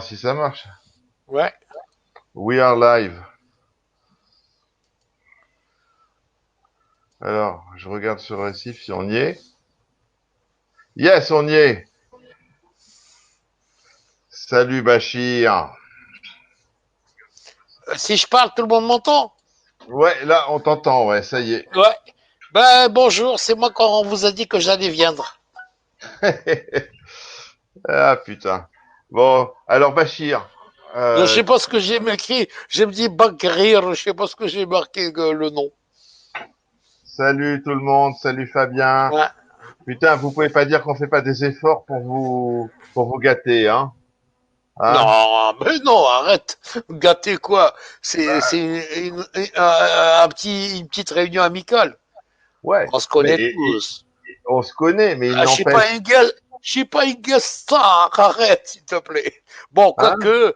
Si ça marche. Ouais. We are live. Alors, je regarde sur le récif si on y est. Yes, on y est. Salut Bachir. Si je parle, tout le monde m'entend? Ouais, là, on t'entend, ouais, ça y est. Ouais. Ben, bonjour, c'est moi quand on vous a dit que j'allais viendre. Ah, putain. Bon, alors Bachir, Je euh, sais pas ce que j'ai marqué. Je me dis Bakrir, je sais pas ce que j'ai marqué le nom. salut tout le monde, salut Fabien. Ouais. Putain, vous pouvez pas dire qu'on fait pas des efforts pour vous gâter, hein? Hein? Non, mais non, arrête. Gâter quoi? C'est une petite réunion amicale. Ouais, On se mais connaît tous. on se connaît, mais il Ah, n'empêche, je suis pas une guest star, arrête, s'il te plaît. Bon, hein? quoique,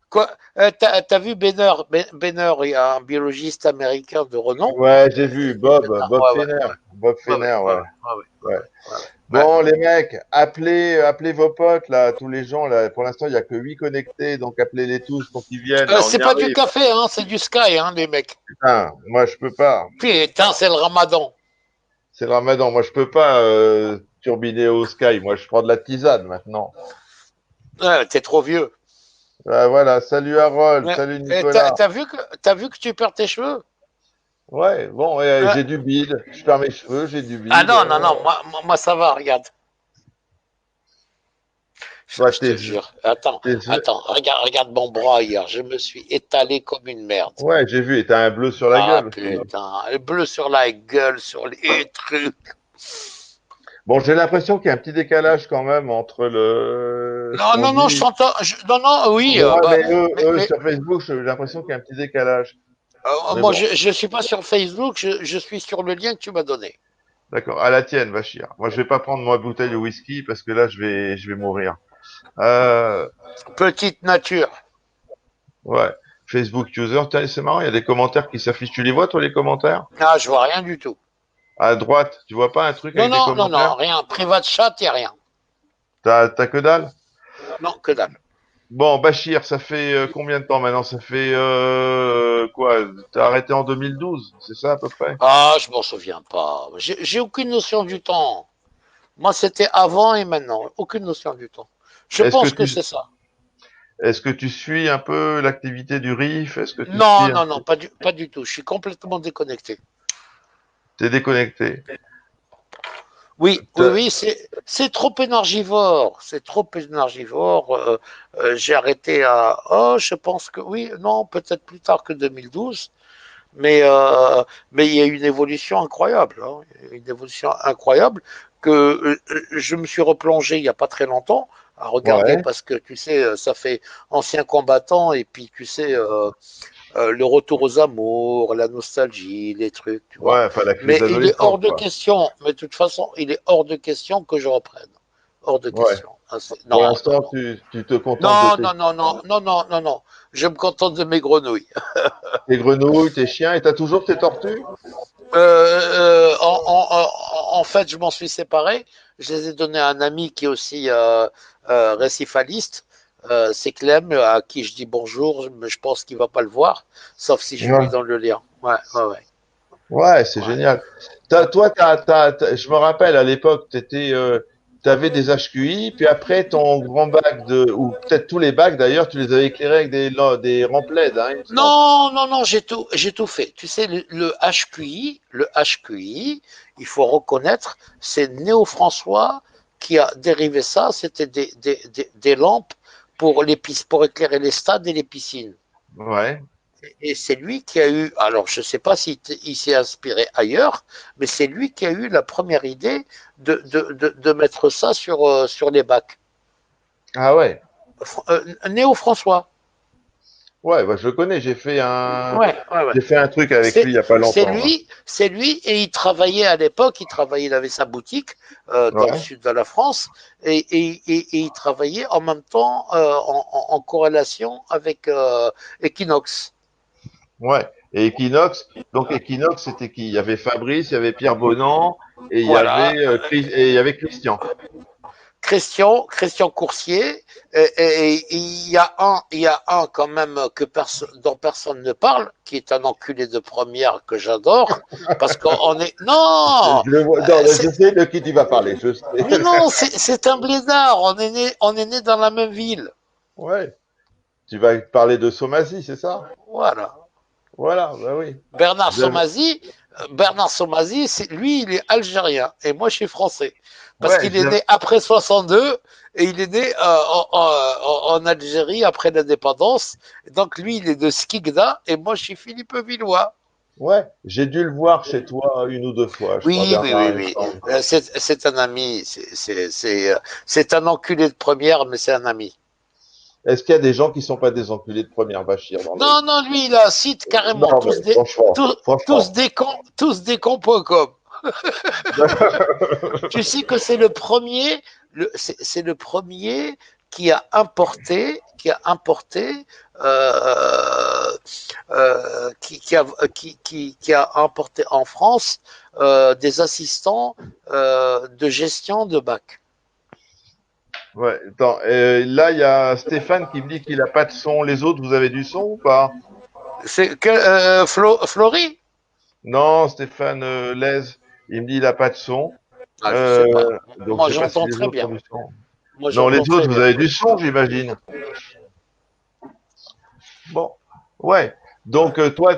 quoi, t'as vu Benner, Benner, il y a un biologiste américain de renom. Ouais, j'ai vu Bob Ouais, ouais, Fener, ouais, Bob ouais, ouais, Fener, ouais, ouais. ouais, ouais, Ouais. ouais, ouais, ouais. Bon, les mecs, appelez vos potes, là, tous les gens, là. Pour l'instant, il y a que 8 connectés, donc appelez-les tous pour qu'ils viennent, là, on C'est y pas du arrive. café, hein, c'est du Sky, hein, les mecs. Putain, moi, je peux pas. Putain, c'est le ramadan. C'est le ramadan, moi, je peux pas turbiner au Sky. Moi, je prends de la tisane, maintenant. Ouais, t'es trop vieux. Ah, voilà, salut Harold, Ouais. salut Et Nicolas. t'as vu que tu perds tes cheveux? Ouais, bon, Ouais. j'ai du bide, je perds mes cheveux, j'ai du Ah bide. non, non, non, moi ça va, regarde. Toi, Je te jure. Attends, tes- attends, regarde mon bras hier. Je me suis étalé comme une merde. ouais, j'ai vu, et t'as un bleu sur la Ah gueule aussi. putain, le bleu sur la gueule, sur les trucs. Bon, j'ai l'impression qu'il y a un petit décalage quand même entre ce Non, qu'on non, non, dit. non, non, oui, Ouais, bah, mais eux, mais sur Facebook, j'ai l'impression qu'il y a un petit décalage. Mais moi, bon, je suis pas sur Facebook, je suis sur le lien que tu m'as donné. d'accord. À la tienne, Bachir. Moi, je vais pas prendre ma bouteille de whisky parce que là, je vais mourir. Euh, Petite nature. ouais. Facebook user, tiens, c'est marrant, il y a des commentaires qui s'affichent. Tu les vois, toi, les commentaires? Ah, je vois rien du tout. À droite, tu vois pas un truc Non, avec des non, non, commentaires? non, rien. Private chat, y a rien. T'as que dalle? Non, que dalle. Bon, Bachir, ça fait combien de temps maintenant? Ça fait quoi? T'as arrêté en 2012, c'est ça à peu près? Ah, je m'en souviens pas. J'ai aucune notion du temps. Moi, c'était avant et maintenant. Aucune notion du temps. Je Est-ce que pense que tu c'est ça. est-ce que tu suis un peu l'activité du RIF? Est-ce que tu Non, suis un non, non, peu? pas du tout. Je suis complètement déconnecté. T'es déconnecté. Oui, oui, T'as- oui, c'est trop énergivore. C'est trop énergivore. J'ai arrêté à. Oh, je pense que oui, non, peut-être plus tard que 2012. Mais il y a une évolution incroyable. Hein, une évolution incroyable que je me suis replongé il n'y a pas très longtemps à regarder Ouais. parce que tu sais, ça fait ancien combattant et puis tu sais, le retour aux amours, la nostalgie, les trucs, tu vois. Ouais, enfin la crise Mais il est d'adolescence, hors de quoi. question, mais de toute façon, il est hors de question que je reprenne. Hors de Ouais. question. Ah, Pour non, non, l'instant, non. tu te contentes de Non, non, non, non, non, non, non, non. Je me contente de mes grenouilles. tes grenouilles, tes chiens, et t'as toujours tes tortues? En fait, je m'en suis séparé. Je les ai donnés à un ami qui est aussi récifaliste. C'est Clem, à qui je dis bonjour, mais je pense qu'il va pas le voir, sauf si je lui mets Ouais. dans le lien. Ouais, ouais, ouais. Ouais, c'est Ouais, génial. ouais. Toi, je me rappelle à l'époque, t'avais des HQI, puis après ton grand bac ou peut-être tous les bacs d'ailleurs, tu les avais éclairés avec des remplaids, hein, il me semble. Non, non, non, j'ai tout fait. Tu sais, le HQI, il faut reconnaître, c'est Néo-François qui a dérivé ça. C'était des lampes pour éclairer les stades et les piscines. Ouais. Et c'est lui qui a eu, alors je ne sais pas s'il il s'est inspiré ailleurs, mais c'est lui qui a eu la première idée de mettre ça sur les bacs. Ah ouais. Néo-François. Ouais, bah, je le connais, Ouais, ouais, ouais. j'ai fait un truc avec lui il y a pas longtemps, là. C'est lui, et il travaillait à l'époque, il avait sa boutique dans le Ouais. sud de la France, et il travaillait en même temps en corrélation avec Equinox. Ouais. Et Equinox, donc Equinox, c'était qui? Il y avait Fabrice, il y avait Pierre Bonan, et Voilà. il y avait Christian. Christian Coursier, et il y a un quand même dont personne ne parle, qui est un enculé de première que j'adore, parce qu'on est, non, Je le vois. Non, mais je sais de qui tu vas parler. Je sais. mais non, c'est un blédard, on est né dans la même ville, Ouais. Tu vas parler de Somazie, c'est ça? voilà. Voilà, bah oui. Bernard J'avais- Somazi, Bernard Somazi, lui, il est algérien et moi, je suis français. Parce Ouais, qu'il est né après 62 et il est né en Algérie après l'indépendance. Donc, lui, il est de Skikda et moi, je suis Philippe Villois. ouais, j'ai dû le voir chez toi une ou deux fois, je crois, Oui, oui, oui, Bernard, il me oui. semble. C'est un ami. C'est un enculé de première, mais c'est un ami. Est-ce qu'il y a des gens qui sont pas des enculés de première Bachir dans la Non, vie? non, lui, il a un site carrément, Non, mais franchement, franchement. tous des cons.com. Tu sais que c'est le premier, c'est le premier qui a importé, qui a importé en France des assistants de gestion de bac. Ouais, attends, là, il y a Stéphane qui me dit qu'il a pas de son. Les autres, vous avez du son ou pas? C'est que Flory. Non, Stéphane Lez, il me dit il a pas de son. Ah, je sais pas. Donc, Moi, je sais pas si j'entends les très autres ont bien. du son. Moi, Non, les j'entends très autres, vous bien. avez du son, j'imagine. Bon, ouais. Donc, toi,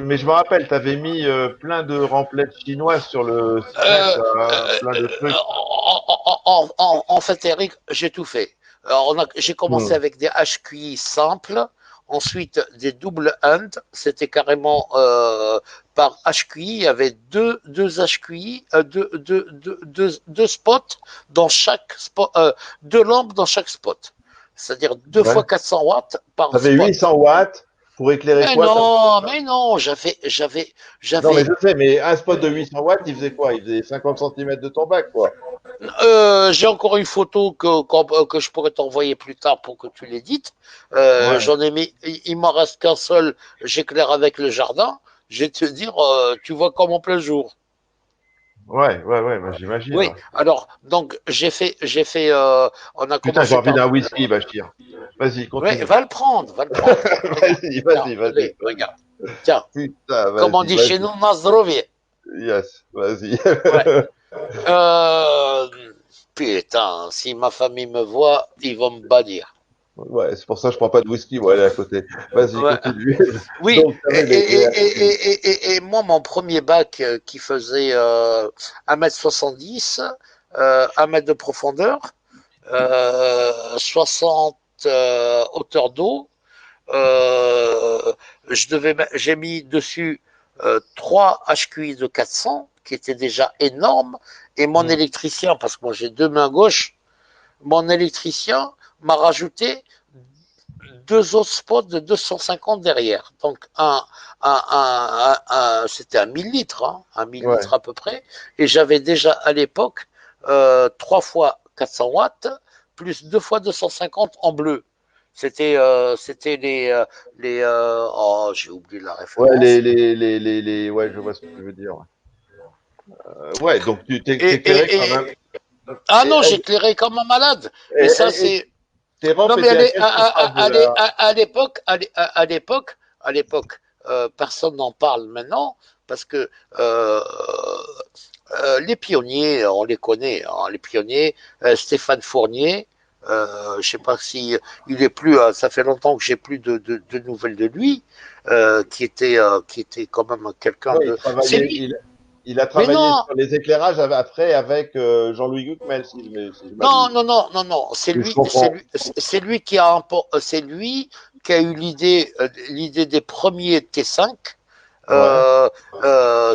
mais je me rappelle, tu avais mis plein de remplettes chinoises sur le site, Euh, là, euh, plein de trucs. En fait, Eric, j'ai tout fait. J'ai commencé Hmm. avec des HQI simples, ensuite des double hand, c'était carrément par HQI, il y avait deux HQI, deux spots dans chaque spot, deux lampes dans chaque spot. C'est-à-dire deux Ouais. fois 400 watts par Tu avais spot. 800 watts pour éclairer quoi? Mais non, Non, mais j'avais je sais, mais un spot de 800 watts, il faisait quoi? Il faisait 50 centimètres de ton bac, quoi. J'ai encore une photo que je pourrais t'envoyer plus tard pour que tu l'édites. Ouais. J'en ai mis, il m'en reste qu'un seul, j'éclaire avec le jardin. Je vais te dire, tu vois comme en plein jour. Ouais, bah, j'imagine. Oui, Ouais. alors, donc, on a Putain, j'ai commencé envie par. d'un whisky, Bachir. Vas-y, Oui, continue. va le prendre. Regarde, tiens, Vas-y. allez, regarde. Tiens, Putain, comme on dit chez vas-y. nous, Nazdrovie. Yes, vas-y. Ouais. Euh, putain, si ma famille me voit, ils vont me bannir. Ouais, c'est pour ça que je prends pas de whisky, moi, aller à côté. Vas-y, Ouais. continue. Oui, Donc, t'avais les HQ. et moi, mon premier bac qui faisait 1,70 m, 1 mètre de profondeur, 60 hauteur d'eau, j'ai mis dessus 3 HQI de 400, qui étaient déjà énormes, et mon Hmm. électricien, parce que moi j'ai deux mains gauches, mon électricien m'a rajouté deux autres spots de 250 derrière. Donc, c'était un 1000 litres, hein, un 1000 Ouais. litres à peu près. Et j'avais déjà à l'époque 3 fois 400 watts, plus 2 fois 250 en bleu. C'était oh, j'ai oublié la Ouais, référence. ouais, je vois ce que tu veux dire. Ouais, donc tu Et, t'éclairais et, quand même. et, ah Et, non, j'éclairais comme un malade. Mais ça, et c'est. tes Non, rampes mais étaient à quelle surface de la. à l'époque, personne n'en parle maintenant parce que les pionniers, on les connaît, hein, les pionniers, Stéphane Fournier, je sais pas si il est plus, ça fait longtemps que j'ai plus de nouvelles de lui, qui était quand même quelqu'un Ouais, de, c'est lui. il a Mais travaillé non, sur les éclairages après avec Jean-Louis Gucmel, si je non, m'abuse. non, non, non, non. Si je comprends. C'est lui qui a eu l'idée des premiers T5. Ouais.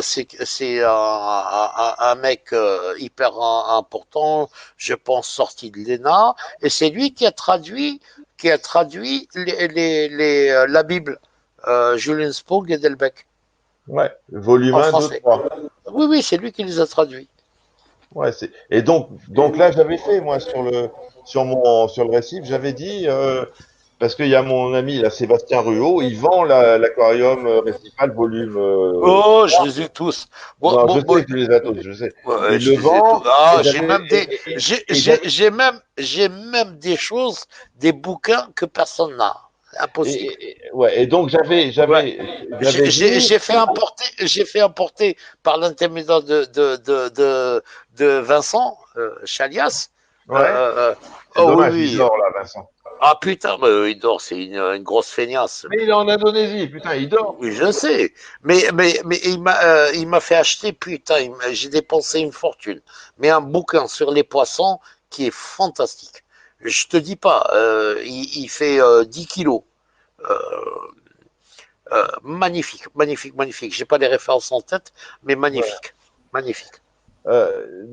C'est un mec hyper important, je pense sorti de l'ENA, et c'est lui qui a traduit la Bible, Julien Spoog et Delbecq, Ouais. Volume en un, 2, français. 3. Oui, oui, c'est lui qui les a traduits. Ouais, et donc là, j'avais fait, moi, sur le récif, j'avais dit, parce qu'il y a mon ami, là, Sébastien Ruot, il vend l'aquarium récifal volume Oh, je 3. les ai tous. Bon, Non, je bon, bon, sais que tu les as tous, je sais. ouais, Il je le les ai tous. vend, Ah, et j'ai j'avais, même des, j'avais, j'ai même des choses, des bouquins que personne n'a. Impossible. ouais, et donc Ouais. j'avais vu, J'ai fait importer par l'intermédiaire de Vincent Chalias. ouais, Euh, c'est oh oui, dommage, il oui. dort là, Vincent. Ah putain, mais il dort, c'est une grosse feignasse, ce Mais il mec. est en Indonésie, putain, il dort. Oui, je sais. Mais il m'a fait acheter, putain, j'ai dépensé une fortune. Mais un bouquin sur les poissons qui est fantastique. Je te dis pas, il fait 10 kilos. Euh, magnifique, magnifique, magnifique. J'ai pas les références en tête, mais Voilà. magnifique. Magnifique.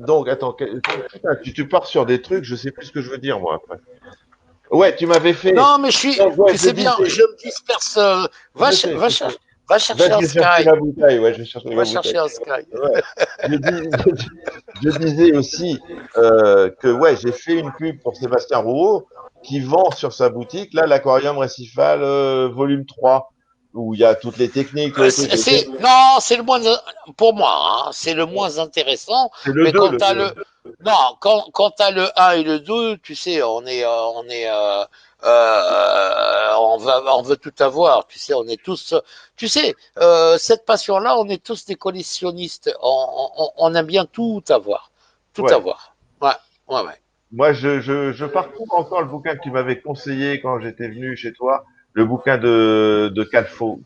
Donc, attends, putain, tu pars sur des trucs, je sais plus ce que je veux dire, moi, après. Ouais, tu m'avais fait. Non, mais Donc, ouais, tu je sais bien, disais, je me disperse. je sais, je sais. Va Va, chercher je un vais chercher Sky. ma bouteille, ouais, je vais chercher ma Va bouteille. chercher un Sky. Ouais. Je, dis, je disais aussi que ouais, j'ai fait une pub pour Sébastien Rouault qui vend sur sa boutique là l'aquarium récifal volume 3 où il y a toutes les techniques, tous les trucs. Non, c'est le moins, pour moi, hein, c'est le moins intéressant. C'est le Mais 2 quand le t'as 2. le, non, quand t'as le un et le 2, tu sais, on veut tout avoir. Tu sais, on est tous, tu sais, cette passion-là, on est tous des collectionnistes. On aime bien tout avoir, tout Ouais. avoir. Ouais, ouais, ouais. Moi, je parcours encore le bouquin que tu m'avais conseillé quand j'étais venu chez toi, le bouquin de Calfo,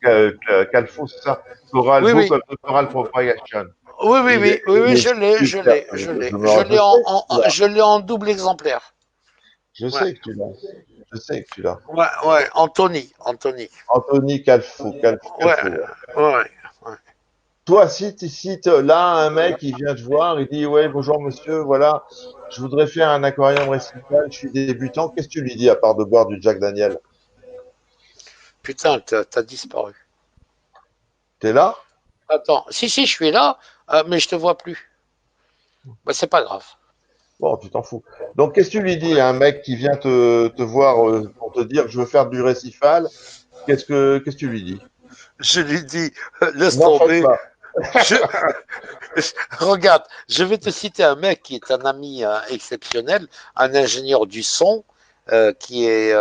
Calfo, c'est ça, Coral Oui, Book oui. of the Coral Propagation. Oui, oui, oui, oui, Il oui, est super, je sais que tu l'as. je l'ai en double exemplaire. Je Ouais, sais que tu l'as. Je sais que tu l'as. ouais, ouais, Anthony. Anthony Calfo, Ouais, Calfo. ouais, ouais. Toi, si là, un mec, il vient te voir, il dit, ouais, bonjour monsieur, voilà, je voudrais faire un aquarium récifal, je suis débutant, qu'est-ce que tu lui dis à part de boire du Jack Daniel? Putain, t'as disparu. T'es là? Attends, si, je suis là, mais je te vois plus. Bah, c'est pas grave. Bon, tu t'en fous. Donc, qu'est-ce que tu lui dis à un mec qui vient te voir pour te dire, je veux faire du récifal, qu'est-ce que tu lui dis? Je lui dis, laisse N'en faites tomber. pas. Je, regarde, je vais te citer un mec qui est un ami exceptionnel, un ingénieur du son, qui est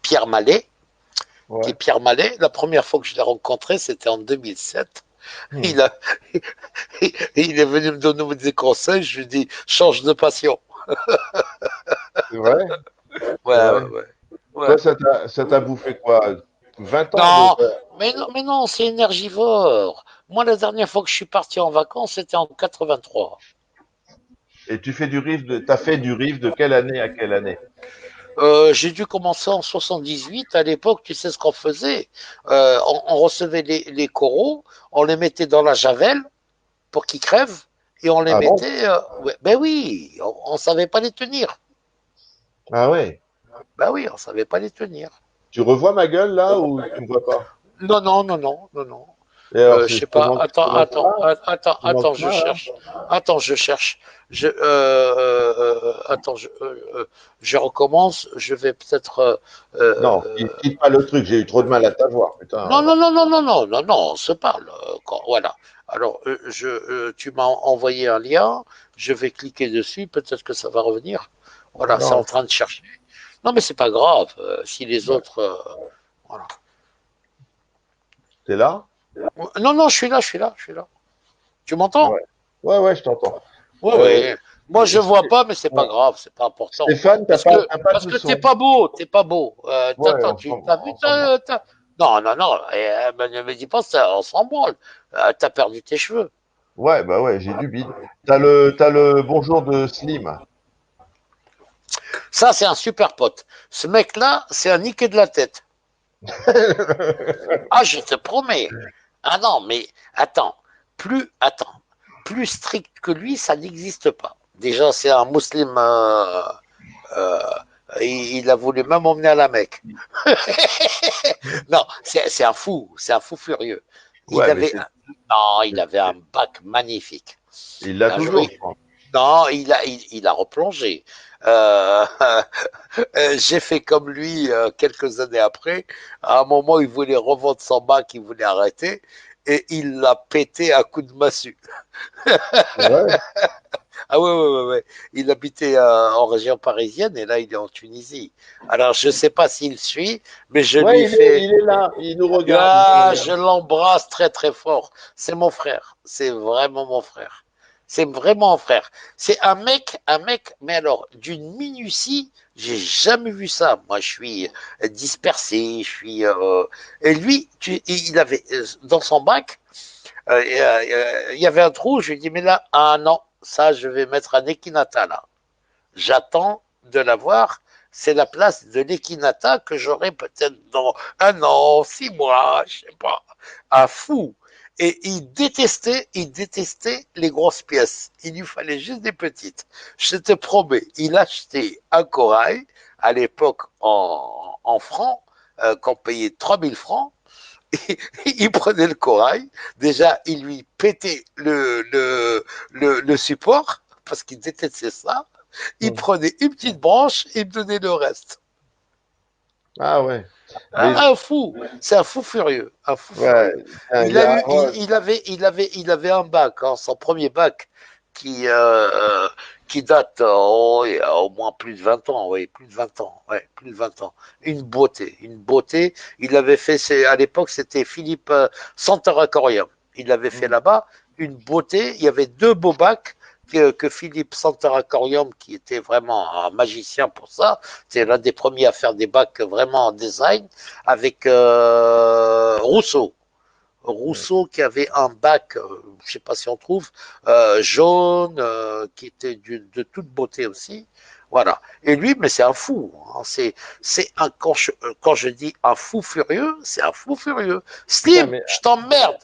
Pierre Mallet, qui est Ouais. Pierre Mallet. La première fois que je l'ai rencontré, c'était en 2007. Hmm. Il, a, il est venu me donner des conseils. Je lui ai dit, change de passion. C'est vrai? C'est Ouais, ouais, vrai. ouais. Toi, Ouais. ça t'a bouffé quoi? 20 ans de... Non, mais non, c'est énergivore. Moi, la dernière fois que je suis parti en vacances, c'était en 83. Et tu fais du riff t'as fait du riff de quelle année à quelle année? J'ai dû commencer en 78. À l'époque, tu sais ce qu'on faisait? On recevait les coraux, on les mettait dans la javel pour qu'ils crèvent, et on les Ah bon? mettait. Ouais, ben oui, on savait pas les tenir. Ah ouais. Ben oui, on savait pas les tenir. Tu revois ma gueule là ou tu me vois pas? Non, non, non, non, non, non. Et alors, Je c'est, sais pas. te manque pas? Te manque Attends, je pas, là? cherche. Attends, je cherche. Attends, je recommence. Je vais peut-être. Non, quitte pas le truc, j'ai eu trop de mal à t'avoir, Non, putain. non, non, non, non, non, non, non, on se parle. Voilà. Alors, tu m'as envoyé un lien. Je vais cliquer dessus. Peut-être que ça va revenir. Voilà, c'est en Non, train de chercher. Non, mais c'est pas grave. Si les ouais. autres. Voilà. T'es là? Non, non, je suis là. Tu m'entends? Ouais. Ouais, ouais, je t'entends. Ouais, Euh, ouais. Moi, je vois pas, mais c'est pas ouais. grave, c'est pas important. Stéphane, t'as pas Parce de que t'es son. pas beau, t'es pas beau. Ouais, Tu as vu, on s'en branle. Non, non, non, ne me dis pas ça, on s'en branle. T'as perdu tes cheveux. Ouais, bah ouais, j'ai du bide. T'as le bonjour de Slim. Ça, c'est un super pote. Ce mec-là, c'est un niqué de la tête. Ah, je te promets. Ah non, mais attends, plus strict que lui, ça n'existe pas. Déjà, c'est un musulman. Euh, il a voulu même emmener à la Mecque. Non, c'est un fou furieux. Ouais, Il mais avait, non, il avait un bac magnifique. il l'a Un jour, toujours, je pense. Non, il a replongé. Euh, j'ai fait comme lui quelques années après. À un moment, il voulait revendre son bac, il voulait arrêter, et il l'a pété à coups de massue. Ouais. Ah ouais, ouais, ouais, ouais. Il habitait en région parisienne et là, il est en Tunisie. Alors, je ne sais pas s'il suit, mais je lui Ouais, fais. il est là, il nous regarde, il nous Ah, je regarde. l'embrasse très, très fort. C'est mon frère. C'est vraiment mon frère. C'est vraiment mon frère. C'est un mec, mais alors, d'une minutie, j'ai jamais vu ça. Moi, je suis dispersé, je suis. Et lui, il avait dans son bac, il y avait un trou. Je lui ai dit, mais là, ah non, ça, je vais mettre un Ekinata là. J'attends de l'avoir. C'est la place de l'Ekinata que j'aurai peut-être dans un an, 6 mois, je sais pas. Un fou. Et il détestait les grosses pièces. Il lui fallait juste des petites. Je te promets, il achetait un corail à l'époque en francs, qu'on payait 3 000 francs. Et il prenait le corail. Déjà, il lui pétait le support parce qu'il détestait ça. Il Hmm. prenait une petite branche et il me donnait le reste. Ah ouais. Mais Un fou, c'est un fou furieux, un fou ouais, furieux. tiens, il Il y a a eu, Harold. il avait un bac, hein, son premier bac, qui, euh, qui date il y a au moins plus de 20 ans, oui, plus de 20 ans, ouais, plus de 20 ans. Une beauté, une beauté. Il avait fait, à l'époque, c'était Philippe Santaracorium. Il l'avait fait Hmm. là-bas, une beauté. Il y avait deux beaux bacs que Philippe Santaracorium, qui était vraiment un magicien pour ça, c'est l'un des premiers à faire des bacs vraiment en design, avec Rousseau. Hmm. Rousseau qui avait un bac, je ne sais pas si on trouve, jaune, qui était de toute beauté aussi. Voilà. Et lui, mais c'est un fou. Hein. C'est un, quand je dis un fou furieux, c'est un fou furieux. Putain, Slim, mais je t'emmerde.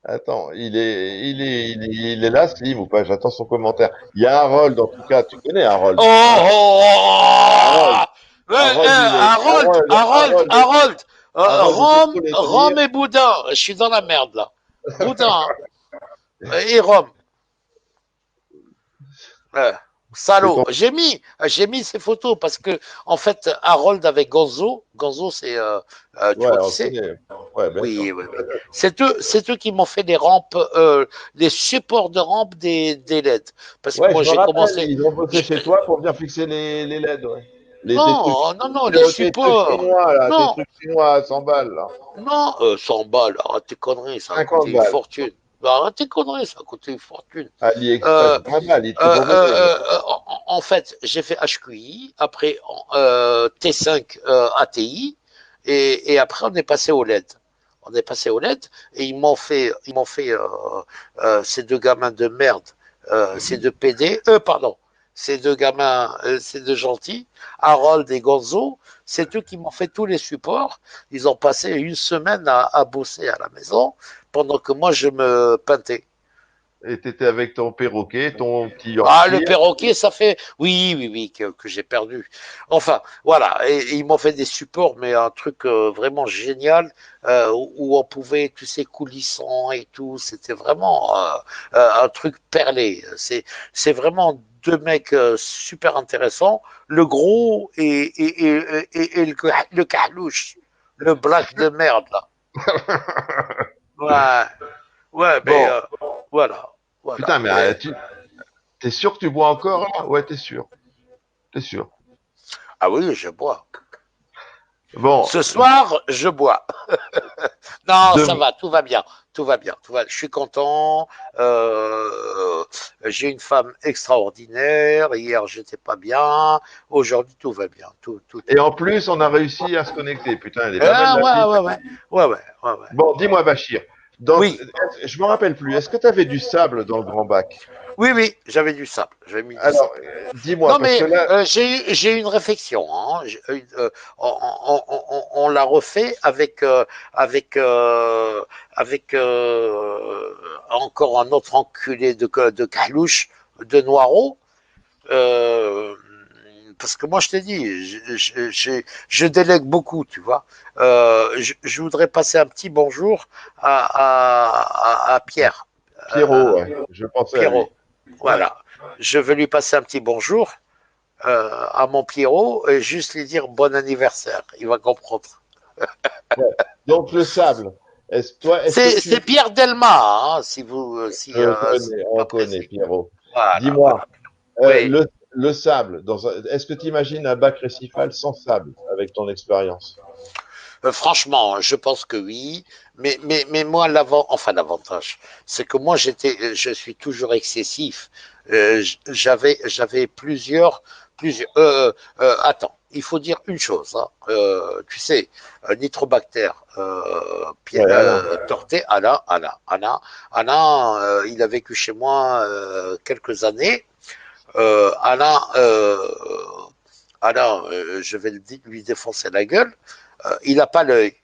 attends, il est là, Slim, ou pas? J'attends son commentaire. Il y a Harold, en tout cas, tu connais Harold, hein? Harold, Oh, Harold, Harold, il est pour les Rome dire. et Boudin. Je suis dans la merde là. Boudin et Rome. Euh, C'est Salaud. ton. J'ai mis ces photos parce que, en fait, Harold avec Gonzo, Gonzo, c'est, tu Ouais, vois qui on le c'est? connaît. Ouais, bien sûr. Oui, oui, oui. C'est eux qui m'ont fait les rampes, les supports de rampes des LED. Parce que Ouais, moi, je me j'ai rappelle, commencé. ils ont bossé je- chez toi pour venir fixer les LED, ouais. Tes trucs, non, non, non, les tes trucs supports. chinois, là, tes Non, trucs chinois à 100 balles, là. non, 100 balles, arrête tes conneries, ça a coûté 50 une balles. fortune. Arrête tes conneries, ça a coûté une fortune. AliExpress, Euh, 20 balles, ils te les ont donné, les mecs. en fait, j'ai fait HQI, après T5 ATI, et après on est passé au LED. On est passé au LED et ils m'ont fait ces deux gamins de merde, ces deux PD, pardon, ces deux gamins, ces deux gentils, Harold et Gonzo, c'est eux qui m'ont fait tous les supports. Ils ont passé une semaine à bosser à la maison pendant que moi je me peintais. Et t'étais avec ton perroquet, ton petit Ah, le Yorkshire. perroquet, ça fait. Oui, oui, oui, que j'ai perdu. Enfin, voilà. Et ils m'ont fait des supports, mais un truc vraiment génial, où on pouvait, tous ces coulissants et tout. C'était vraiment un truc perlé. C'est vraiment deux mecs super intéressants. Le gros et le carlouche. Le black de merde, là. Ouais, ouais, mais Bon, voilà. Voilà. putain, mais t'es sûr que tu bois encore, là? Ouais, t'es sûr. T'es sûr. Ah oui, je bois. Bon, Ce soir, je bois. Non, ça de, va, tout va bien. Tout va bien. Tout va... Je suis content. J'ai une femme extraordinaire. Hier, j'étais pas bien. Aujourd'hui, tout va bien. et Tout. en plus, on a réussi à se connecter. Putain, elle est pas belle, Ah, la vie. ouais, ouais, ouais. Ouais, ouais, ouais, ouais. Bon, dis-moi, Bachir, Oui, je me rappelle plus, est-ce que tu avais du sable dans le grand bac? oui, oui, j'avais du sable. J'avais mis du Alors, sable. dis-moi, Non, parce que mais là, j'ai eu une réflexion. Hein. On l'a refait avec, avec encore un autre enculé de Calouche, de Noireau. Euh, Parce que moi, je t'ai dit, je délègue beaucoup, tu vois. Je voudrais passer un petit bonjour à Pierre. Pierrot, ouais, je pensais à lui. Pierrot. Voilà. Je veux lui passer un petit bonjour à mon Pierrot et juste lui dire bon anniversaire. Il va comprendre. Ouais. Donc le sable. Est-ce que tu C'est Pierre Delma, hein, si vous si, si on pas connaît, précis. Pierrot. Voilà, Dis-moi, voilà. Oui. le sable, est-ce que tu imagines un bac récifal sans sable avec ton expérience? Franchement, je pense que oui, mais moi, l'avantage, c'est que moi, je suis toujours excessif. J'avais plusieurs. Attends, il faut dire une chose, hein. Tu sais, Nitrobacter, Ouais, Alain. Torté, Alain, il a vécu chez moi quelques années. Alain, je vais lui défoncer la gueule. Il n'a pas l'œil,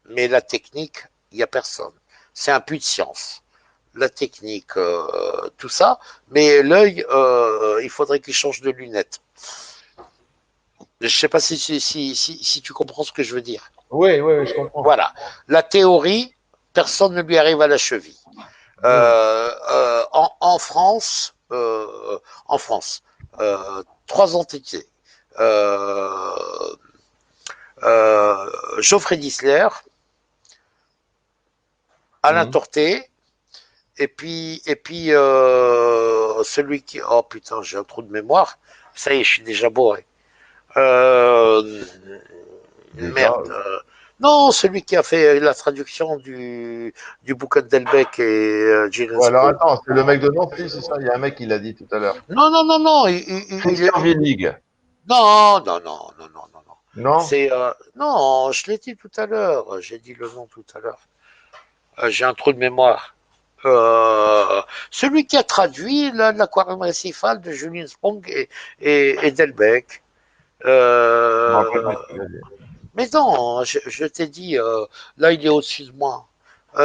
mais la technique, il n'y a personne. C'est un puits de science. La technique, tout ça, mais l'œil, il faudrait qu'il change de lunettes. Je ne sais pas si tu comprends ce que je veux dire. Oui, oui, oui, je comprends. Voilà. La théorie, personne ne lui arrive à la cheville. Hmm. En France, trois entités. Euh, Geoffrey Disler, Alain Hmm. Torté, et puis celui qui. Oh putain, j'ai un trou de mémoire. Ça y est, je suis déjà bourré. Euh, Déjà. merde. Non, celui qui a fait la traduction du bouquin d'Elbeck et Gilles Ouais, alors School. attends, c'est le mec de Nancy, c'est ça? Il y a un mec qui l'a dit tout à l'heure. Non, non, non, non. Christian Willig. Non, non, non, non, non, non, non. Non? Non, je l'ai dit tout à l'heure. J'ai dit le nom tout à l'heure. J'ai un trou de mémoire. Celui qui a traduit l'aquarium récifal de Julien Sprong et Delbecq. Je me rappelle Euh, plus ce qu'il a dit. mais non, je t'ai dit, là il est au-dessus de moi.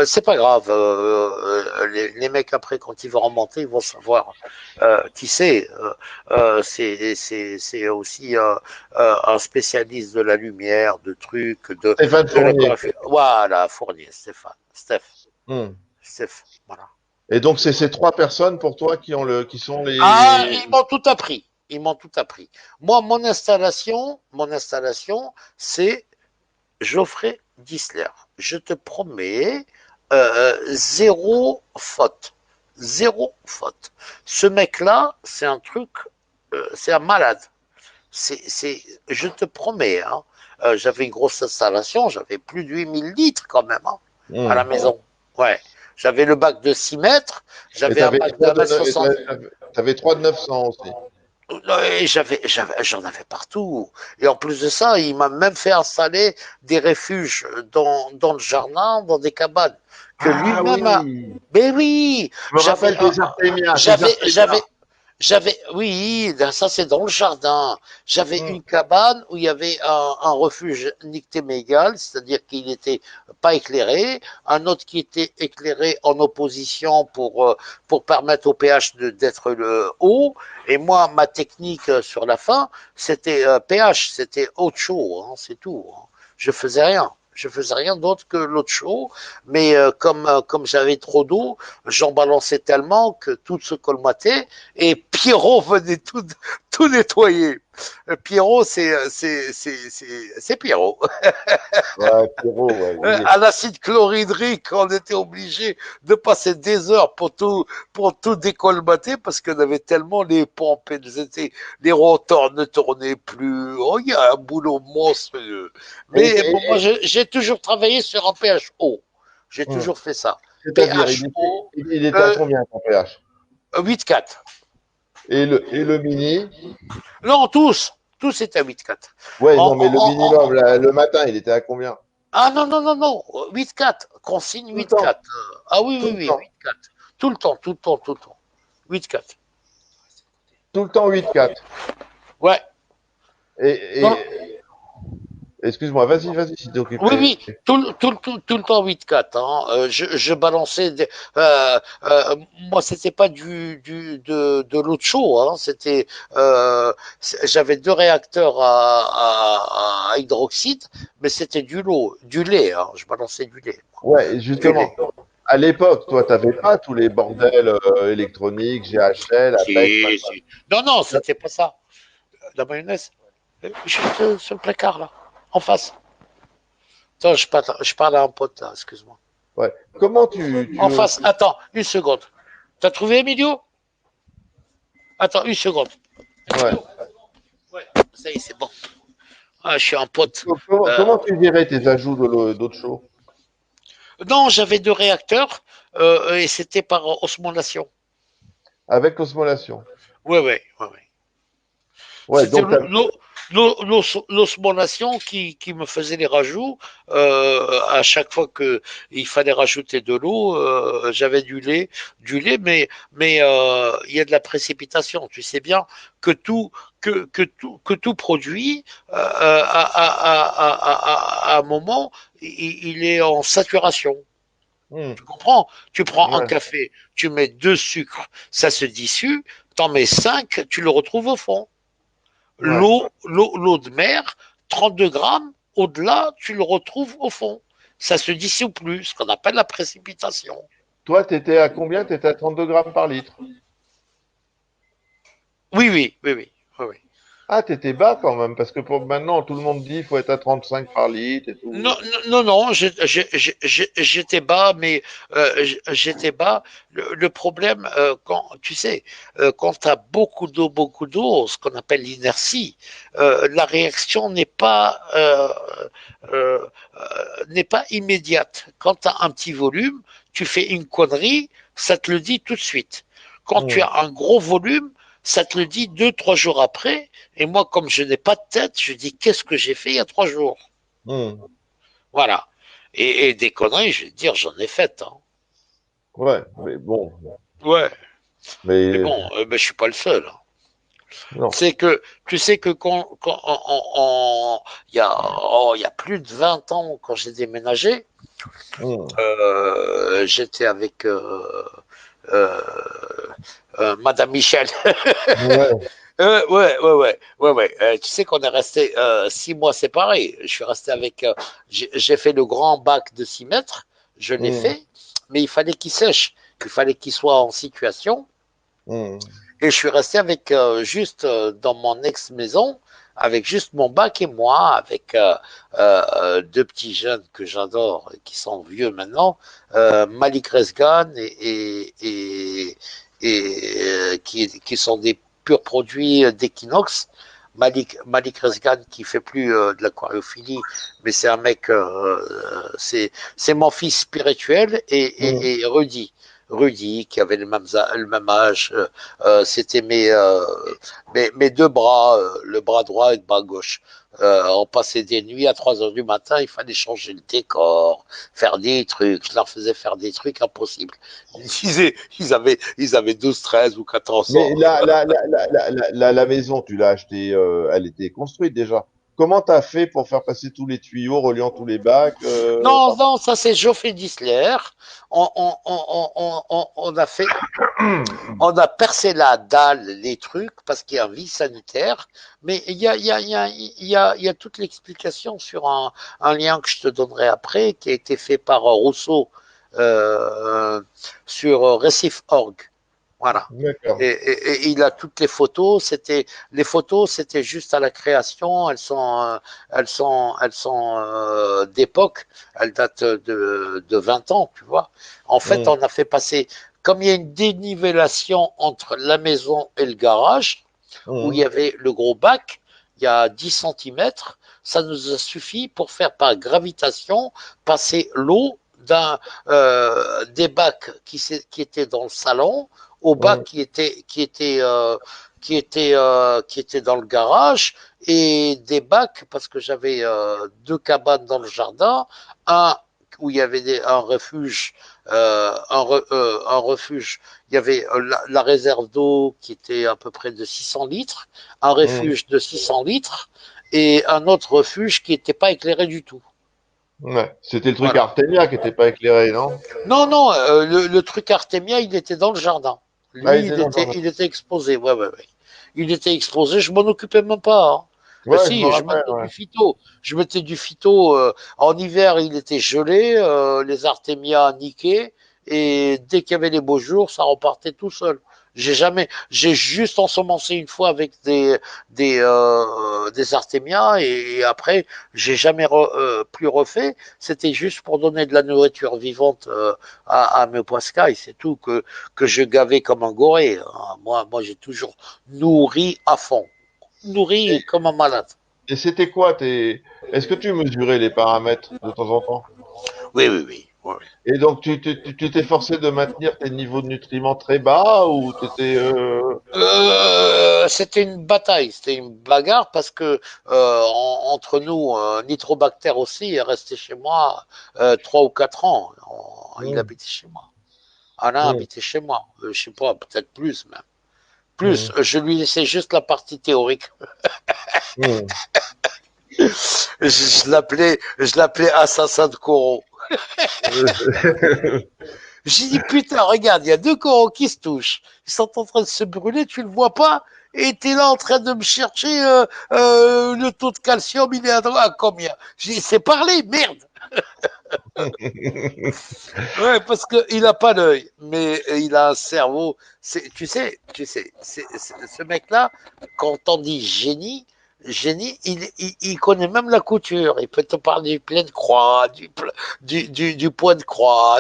C'est pas grave. Les mecs après, quand ils vont remonter, ils vont savoir qui c'est. C'est aussi un spécialiste de la lumière, de trucs, Stéphane de Fournier. l'échographie. Voilà, Fournier, Stéphane, Hmm. Steph, voilà. Et donc, c'est ces trois personnes pour toi qui sont Ah, les. ils m'ont tout appris. Ils m'ont tout appris. Moi, mon installation, c'est Geoffrey Disler. Je te promets, zéro faute. Zéro faute. Ce mec-là, c'est un truc, c'est un malade. Je te promets, hein, j'avais une grosse installation, j'avais plus de 8000 litres quand même, hein, à la Hmm. maison. Ouais. J'avais le bac de 6 mètres, Et j'avais un t'avais bac trois d'un de, mètre 60. t'avais trois de 900 aussi. Et j'en avais partout. Et en plus de ça, il m'a même fait installer des refuges dans le jardin, dans des cabanes. Que Ah lui-même a. oui, Mais oui, je me rappelle tes Artémias, j'avais, j'avais, oui, ça c'est dans le jardin. J'avais Hmm. une cabane où il y avait un refuge nictémégal, c'est-à-dire qu'il n'était pas éclairé, un autre qui était éclairé en opposition pour permettre au pH d'être le haut. Et moi, ma technique sur la fin, c'était pH, c'était eau de chaud, hein, c'est tout. Hein. Je faisais rien. Je faisais rien d'autre que l'eau de chaud, mais comme j'avais trop d'eau, j'en balançais tellement que tout se colmatait et Pierrot venait tout nettoyer. Pierrot, c'est Pierrot. Ouais, Pierrot, ouais, À l'acide chlorhydrique, on était obligé de passer des heures pour tout décolmater parce qu'on avait tellement les pompes, les rotors ne tournaient plus. Oh, il y a un boulot monstrueux. Et, Mais bon, moi, et- j'ai toujours travaillé sur un pH haut. J'ai hmm. toujours fait ça. C'est-à-dire, pH haut, il était à euh, combien ton pH? 8,4. Et le mini? Non, tous étaient à 8,4. Ouais, En, non, mais en, le en, minimum, en, le matin, il était à combien? Ah non, non, non, non, 8-4, consigne Tout le temps, 8-4. Ah oui, tout oui, le oui, temps, 8-4. Tout le temps, tout le temps, tout le temps. 8-4. tout le temps 8-4. Ouais. Et, Non, excuse-moi, vas-y, si t'es oui, occupé. oui, tout le temps 8-4. Hein. Je balançais. Moi, c'était pas de l'eau de chaud. Hein. J'avais deux réacteurs à hydroxyde, mais c'était du lait. Hein. Je balançais du lait. Ouais, Du lait. justement. À l'époque, toi, t'avais pas tous les bordels électroniques, GHL, Apex, Si, machin. si. Non, non, c'était pas ça. La mayonnaise, juste sur le placard, là, en face. Attends, je parle à un pote, là, excuse-moi. Ouais. Comment tu, En tu, face, attends, une seconde. T'as trouvé Emilio? Attends, une seconde. ouais. Emilio? Ouais, ça y est, c'est bon. Ah, je suis un pote. Comment, Euh, comment tu gérais tes ajouts d'eau de chaud? non, j'avais deux réacteurs et c'était par osmolation. Avec l'osmolation. Ouais, ouais, ouais, ouais. Ouais, C'était donc l'osmolation qui me faisait les rajouts. À chaque fois que il fallait rajouter de l'eau, j'avais du lait, mais il y a de la précipitation. Tu sais bien que tout produit à un moment il est en saturation. hmm, Tu comprends? Tu prends un ouais, café, tu mets deux sucres, ça se dissout. T'en mets cinq, tu le retrouves au fond. ouais. L'eau de mer, 32 grammes, au-delà, tu le retrouves au fond. Ça se dissout plus, ce qu'on appelle la précipitation. Toi, t'étais à combien? T'étais à 32 grammes par litre. Oui, oui, oui, oui, oui, oui. Ah, t'étais bas quand même, parce que pour maintenant, tout le monde dit qu'il faut être à 35 par litre et Non, tout. non, non, j'étais bas, mais j'étais bas. Le problème, quand tu sais, quand tu as beaucoup d'eau, ce qu'on appelle l'inertie, la réaction euh, n'est pas immédiate. Quand tu as un petit volume, tu fais une connerie, ça te le dit tout de suite. Quand tu Hmm, as un gros volume, ça te le dit 2, 3 jours après. Et moi, comme je n'ai pas de tête, je dis qu'est-ce que j'ai fait il y a 3 jours. hmm. Voilà. Et des conneries, je vais te dire, j'en ai faites. Hein. Ouais, mais bon, Ouais. Mais mais bon, je suis pas le seul. Hein. non. Tu sais que il y a plus de 20 ans, quand j'ai déménagé, Hmm. j'étais avec euh, Madame Michel. Ouais. Ouais, ouais, ouais, ouais, ouais. Tu sais qu'on est resté 6 mois séparés. Je suis resté avec. J'ai fait le grand bac de 6 mètres. Je l'ai Hmm, fait, mais il fallait qu'il sèche. Il fallait qu'il soit en situation. hmm, Et je suis resté avec juste dans mon ex-maison, avec juste mon bac et moi, avec deux petits jeunes que j'adore, qui sont vieux maintenant, Malik Resgan et qui sont des purs produits d'Equinox. Malik Resgan qui fait plus de l'aquariophilie, mais c'est un mec, c'est mon fils spirituel hmm. et Rudy, qui avait le même âge, c'était mes deux bras, le bras droit et le bras gauche. On passait des nuits à 3 heures du matin, il fallait changer le décor, faire des trucs. Je leur faisais faire des trucs impossibles. Ils avaient 12, 13 ou 14 Mais ans. la maison, tu l'as achetée, elle était construite déjà. Comment t'as fait pour faire passer tous les tuyaux reliant tous les bacs Non, non, ça c'est Geoffrey Disler. On a fait, on a percé la dalle, les trucs, parce qu'il y a un vice sanitaire, mais il y a toute l'explication sur un lien que je te donnerai après, qui a été fait par Rousseau euh, sur Récif.org. Voilà. D'accord. Et il a toutes les photos, c'était juste à la création. Elles sont d'époque. Elles datent de 20 ans, tu vois. En fait, Hmm, on a fait passer, comme il y a une dénivellation entre la maison et le garage, où il y hmm, avait le gros bac, il y a 10 centimètres, ça nous a suffi pour faire par gravitation passer l'eau des bacs qui étaient dans le salon au bac hmm, qui était dans le garage et des bacs parce que j'avais deux cabanes dans le jardin, un où il y avait un refuge, un refuge, il y avait la réserve d'eau qui était à peu près de 600 litres, un hmm. refuge de 600 litres et un autre refuge qui n'était pas éclairé du tout. Ouais. C'était le truc Voilà. Artemia qui n'était pas éclairé, non? Non, non, le truc Artemia, il était dans le jardin. Ah, il Lui, était dans le jardin. il était exposé. Ouais, ouais, ouais. Il était exposé. Je m'en occupais même pas. Hein. Ouais, je me Si, je rappelle, mettais ouais. du phyto. Je mettais du phyto. En hiver, il était gelé. Les Artemia niqués. et dès qu'il y avait les beaux jours, ça repartait tout seul. J'ai juste ensemencé une fois avec des artémias et après, j'ai jamais plus refait. C'était juste pour donner de la nourriture vivante à mes poiscailles, c'est tout que je gavais comme un goré. Hein. Moi, j'ai toujours nourri à fond, nourri Et, comme un malade. et c'était quoi Est-ce que tu mesurais les paramètres de temps en temps? Oui, oui, oui. Oui. Et donc, tu t'es forcé de maintenir tes niveaux de nutriments très bas ou t'étais C'était une bataille, c'était une bagarre parce que entre nous, Nitrobacter aussi est resté chez moi 3 ou 4 ans. Il hmm, habitait chez moi. Alain hmm, habitait chez moi. Je sais pas, peut-être plus même. hmm, Plus, je lui laissais juste la partie théorique. hmm. Je l'appelais assassin de coraux. J'ai dit, putain, regarde, il y a 2 coraux qui se touchent. Ils sont en train de se brûler, tu le vois pas? Et t'es là en train de me chercher le taux de calcium, il est à combien? J'ai dit, c'est parler, merde. Ouais, parce qu'il a pas d'œil, mais il a un cerveau. Ce mec-là, quand on dit génie, il connaît même la couture. Il peut te parler du plein de croix, du point de croix.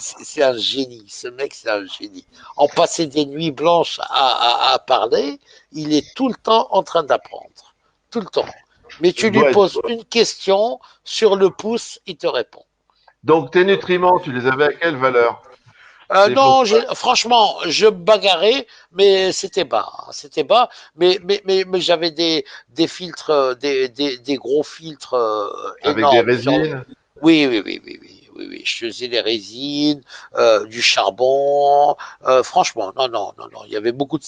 C'est un génie. Ce mec, c'est un génie. En passant des nuits blanches à parler, il est tout le temps en train d'apprendre. Tout le temps. Mais tu lui Ouais. poses une question sur le pouce, il te répond. Donc, tes nutriments, tu les avais à quelle valeur? Des Non, phosphate. franchement, je bagarrais, mais c'était bas. C'était bas, mais j'avais des filtres, des gros filtres Avec des énormes. résines? Oui, oui, oui, oui, oui, oui, oui. Je faisais des résines, du charbon. Franchement, non, non, non, non. Il y avait beaucoup de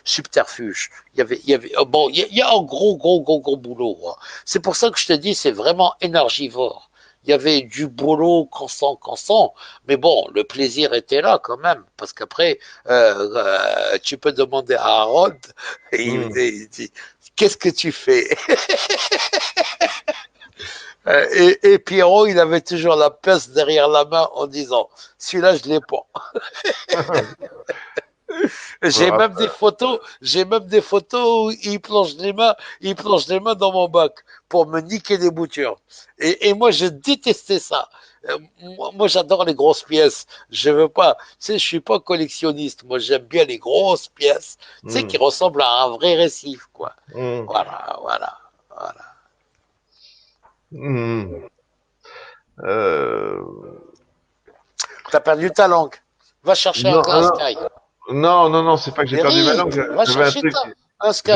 subterfuges. Bon, il y a un gros, gros, gros, gros boulot. Hein. C'est pour ça que je te dis, c'est vraiment énergivore. Il y avait du boulot constant, constant, mais bon, le plaisir était là quand même, parce qu'après, tu peux demander à Harold, et Hmm. il dit, qu'est-ce que tu fais? Et Pierrot, il avait toujours la pince derrière la main en disant, celui-là, je l'ai pas. Je me rappelle. J'ai même des photos où il plonge les mains dans mon bac pour me niquer des boutures. Et moi, je détestais ça. Moi, j'adore les grosses pièces. Je veux pas, tu sais, je suis pas collectionniste. Moi, j'aime bien les grosses pièces, tu sais, qui Hmm, ressemblent à un vrai récif, quoi. hmm, Voilà, voilà, voilà. hmm. Euh, T'as perdu ta langue. Va chercher Non, un Sky. non, non, non, c'est pas que j'ai perdu ma langue. Eric, va J'avais un chercher truc, un Sky.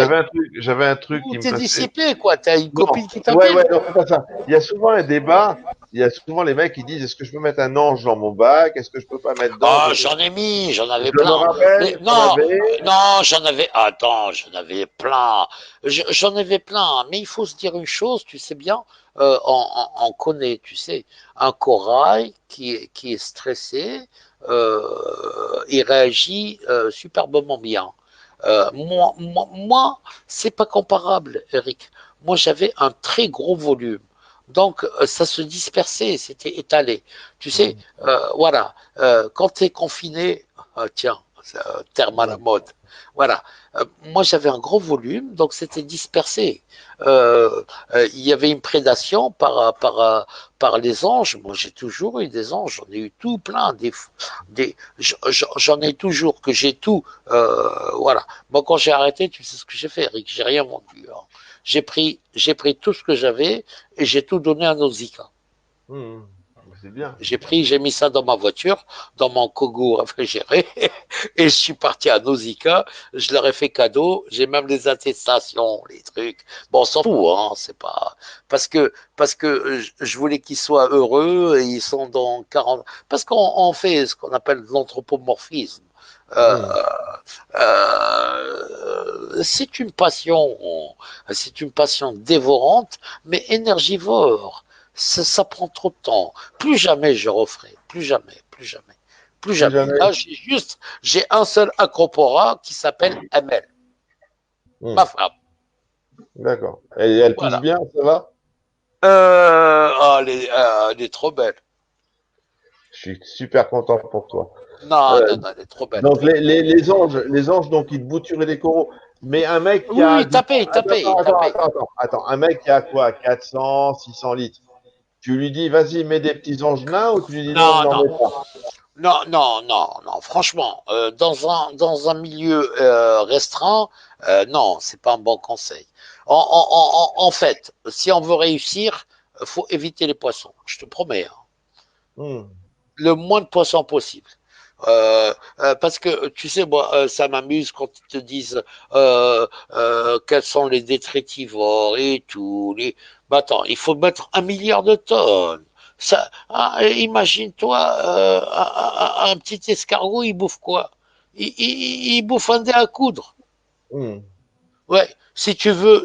j'avais un truc Ou qui me t'es passait. dissipé, quoi. T'as une Non, copine qui ouais, ouais, t'appelle. non, c'est pas ça. Il y a souvent un débat. Il y a souvent les mecs qui disent, est-ce que je peux mettre un ange dans mon bac? Est-ce que je peux pas mettre d'ange? Ah, j'en ai mis, j'en avais Je me plein. Mais rappelle, t'en non, avais. non, j'en avais. Attends, j'en avais plein. J'en avais plein. Mais il faut se dire une chose, tu sais bien, on connaît, tu sais, un corail qui est stressé, il réagit superbement bien. Moi, c'est pas comparable, Eric. Moi, j'avais un très gros volume. Donc, ça se dispersait, c'était étalé. Tu sais, Hmm, voilà, quand tu es confiné, tiens, terme à la hmm, mode, voilà. Moi, j'avais un gros volume, donc c'était dispersé. Il y avait une prédation par les anges. Moi, j'ai toujours eu des anges, j'en ai eu tout plein. J'en ai toujours, que j'ai tout. Voilà. Moi, quand j'ai arrêté, tu sais ce que j'ai fait, Eric, j'ai rien vendu. Hein. J'ai pris tout ce que j'avais et j'ai tout donné à Nausicaa. hmm. C'est bien. J'ai mis ça dans ma voiture, dans mon Kogu réfrigéré, et je suis parti à Nausicaa. Je leur ai fait cadeau. J'ai même les attestations, les trucs. Bon, on s'en fout, hein, c'est pas parce que je voulais qu'ils soient heureux et ils sont dans 40. Parce qu'on fait ce qu'on appelle l'anthropomorphisme. Euh, Hmm. c'est une passion dévorante, mais énergivore. Ça prend trop de temps. Plus jamais je referai. Plus jamais, plus jamais, plus Plus jamais. jamais. Là, j'ai un seul acropora qui s'appelle ML, Hmm. ma femme. D'accord. Et elle pousse Voilà. bien, ça va? Elle est trop belle. Je suis super content pour toi. Non, Euh, non, non, elle est trop belle. donc les anges, donc ils te bouturaient des coraux. Mais un mec qui Oui, a, oui, disons, tapez, tapez, tapez. un mec qui a quoi, 400, 600 litres. Tu lui dis, vas-y, mets des petits anges nains ou tu lui dis non, Non, n'en non, mets pas. non, non, non, non. Franchement, dans un milieu restreint, non, c'est pas un bon conseil. En fait, si on veut réussir, faut éviter les poissons. Je te promets, hein. Hmm. Le moins de poissons possible. Parce que tu sais, moi, ça m'amuse quand ils te disent quels sont les détritivores et tout. Bah, attends, il faut mettre 1 milliard de tonnes. Ça, imagine-toi, un petit escargot, il bouffe quoi? Il bouffe un dé à coudre. Hmm. Ouais, si tu veux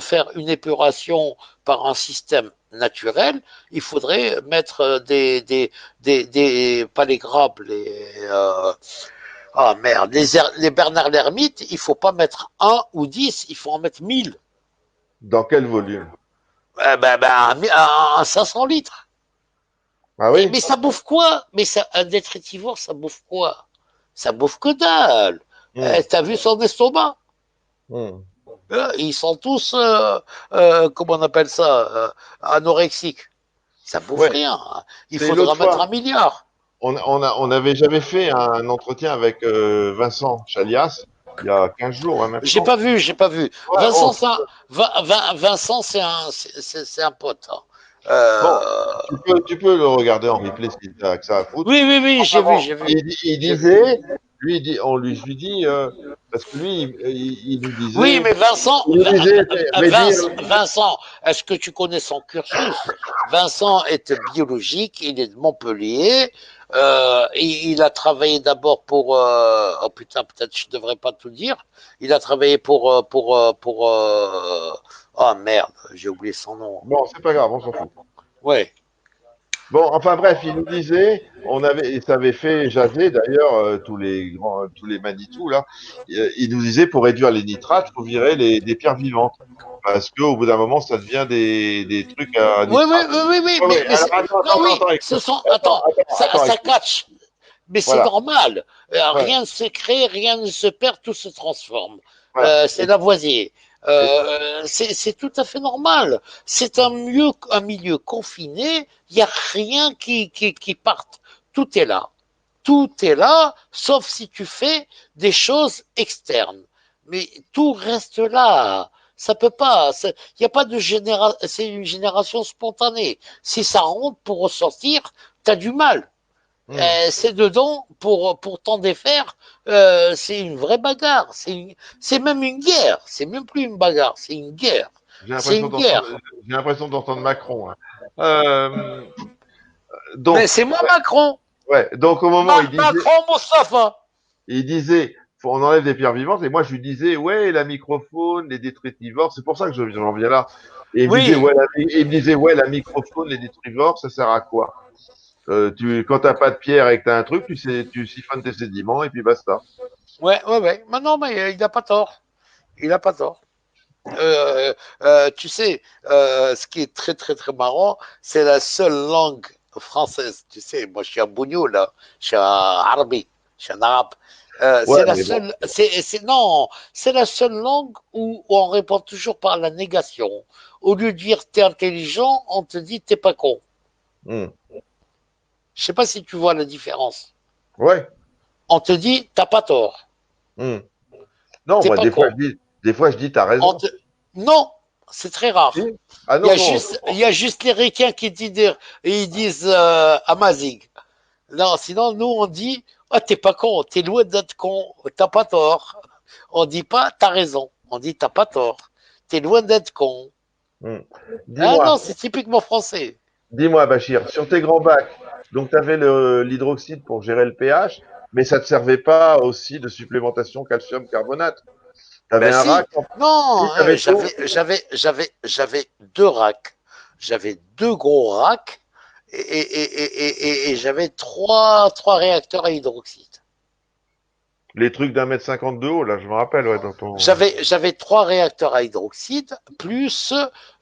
faire une épuration par un système naturel, il faudrait mettre pas les grabes, ah merde, les Bernard l'ermite, il faut pas mettre un ou 10, il faut en mettre 1000. Dans quel volume? Un 500 litres. Ah oui? Mais ça bouffe quoi? Un détritivore, ça bouffe quoi? Ça bouffe que dalle. Hmm. T'as vu son estomac? Hmm. Ils sont tous, comment on appelle ça, anorexiques. Ça bouffe Ouais, rien. Il c'est faudra l'autre mettre fois. 1 milliard. On avait jamais fait un entretien avec Vincent Chalias il y a 15 jours hein, J'ai maintenant. pas vu, j'ai pas vu. Ouais, Vincent, c'est un pote, hein. bon, Euh, tu peux le regarder en replay si tu as que ça à foutre. oui, oui, oui, j'ai Enfin vu, bon, j'ai vu. il J'ai vu. disait, je lui dis, parce que lui, Oui, mais il nous disait, mais dire, Vincent, est-ce que tu connais son cursus? Vincent est biologique, il est de Montpellier. Il a travaillé d'abord pour. Oh putain, peut-être je devrais pas tout dire. Il a travaillé oh merde, j'ai oublié son nom. bon, c'est pas grave, on s'en fout. Ouais. Bon, enfin bref, il nous disait, et ça avait fait jaser d'ailleurs tous les Manitou là, il nous disait pour réduire les nitrates, faut virer des pierres vivantes, parce qu'au bout d'un moment, ça devient des trucs à Oui, oui, nitrate. oui, oui, oui, Ouais, ouais, alors non, oui, écoute, attends, ça écoute. catch. Mais c'est Voilà, normal. ouais, Rien ne se crée, rien ne se perd, tout se transforme. voilà. C'est Lavoisier. Et- C'est tout à fait normal. C'est un milieu confiné. Il n'y a rien qui parte. Tout est là. Tout est là, sauf si tu fais des choses externes. Mais tout reste là. Ça peut pas. Il n'y a pas de génération. C'est une génération spontanée. Si ça rentre pour ressortir, t'as du mal. hmm. C'est dedans pour t'en défaire. C'est une vraie bagarre. C'est même une guerre. C'est même plus une bagarre. C'est une guerre. J'ai C'est l'impression une d'entendre, guerre. j'ai l'impression d'entendre Macron. Hein. Euh, Mais donc, c'est moi Macron. ouais, donc au moment où Macron Moustapha. il disait, on enlève des pierres vivantes, et moi je lui disais, ouais, la microfaune, les détritivores, c'est pour ça que j'en viens là. Et Oui. il me disait, ouais, la microfaune, les détritivores, ça sert à quoi? Quand t'as pas de pierre et que t'as un truc, tu siphonnes tes sédiments et puis basta. Ouais, ouais, ouais. Mais non, mais il n'a pas tort. Il n'a pas tort. Tu sais, ce qui est très très très marrant, c'est la seule langue française. Tu sais, moi je suis un bougnou là, je suis un arabe, je suis un arabe. Ouais, C'est la mais bon. seule, non, c'est la seule langue où on répond toujours par la négation. Au lieu de dire t'es intelligent, on te dit t'es pas con. Hmm. Je sais pas si tu vois la différence. Ouais. On te dit t'as pas tort, Hmm. Non, t'es moi, pas con. des fois, je dis, t'as On raison. te... Non, c'est très rare. Si? Ah non, non. Il y a juste les ricains qui disent, ils disent amazing. Non, sinon, nous, on dit, oh, t'es pas con, t'es loin d'être con, t'as pas tort. On dit pas, t'as raison. On dit, t'as pas tort. T'es loin d'être con. Hmm. Ah non, Dis-moi, c'est typiquement français. dis-moi, Bachir, sur tes grands bacs, donc tu avais l'hydroxyde pour gérer le pH, mais ça ne te servait pas aussi de supplémentation calcium carbonate. Tu avais Ben un rack, si. Non, si tu avais tout. j'avais 2 racks. J'avais 2 gros racks et j'avais trois réacteurs à hydroxyde. Les trucs d'1,50 m de haut, là, je me rappelle, ouais, dans ton. J'avais 3 réacteurs à hydroxyde, plus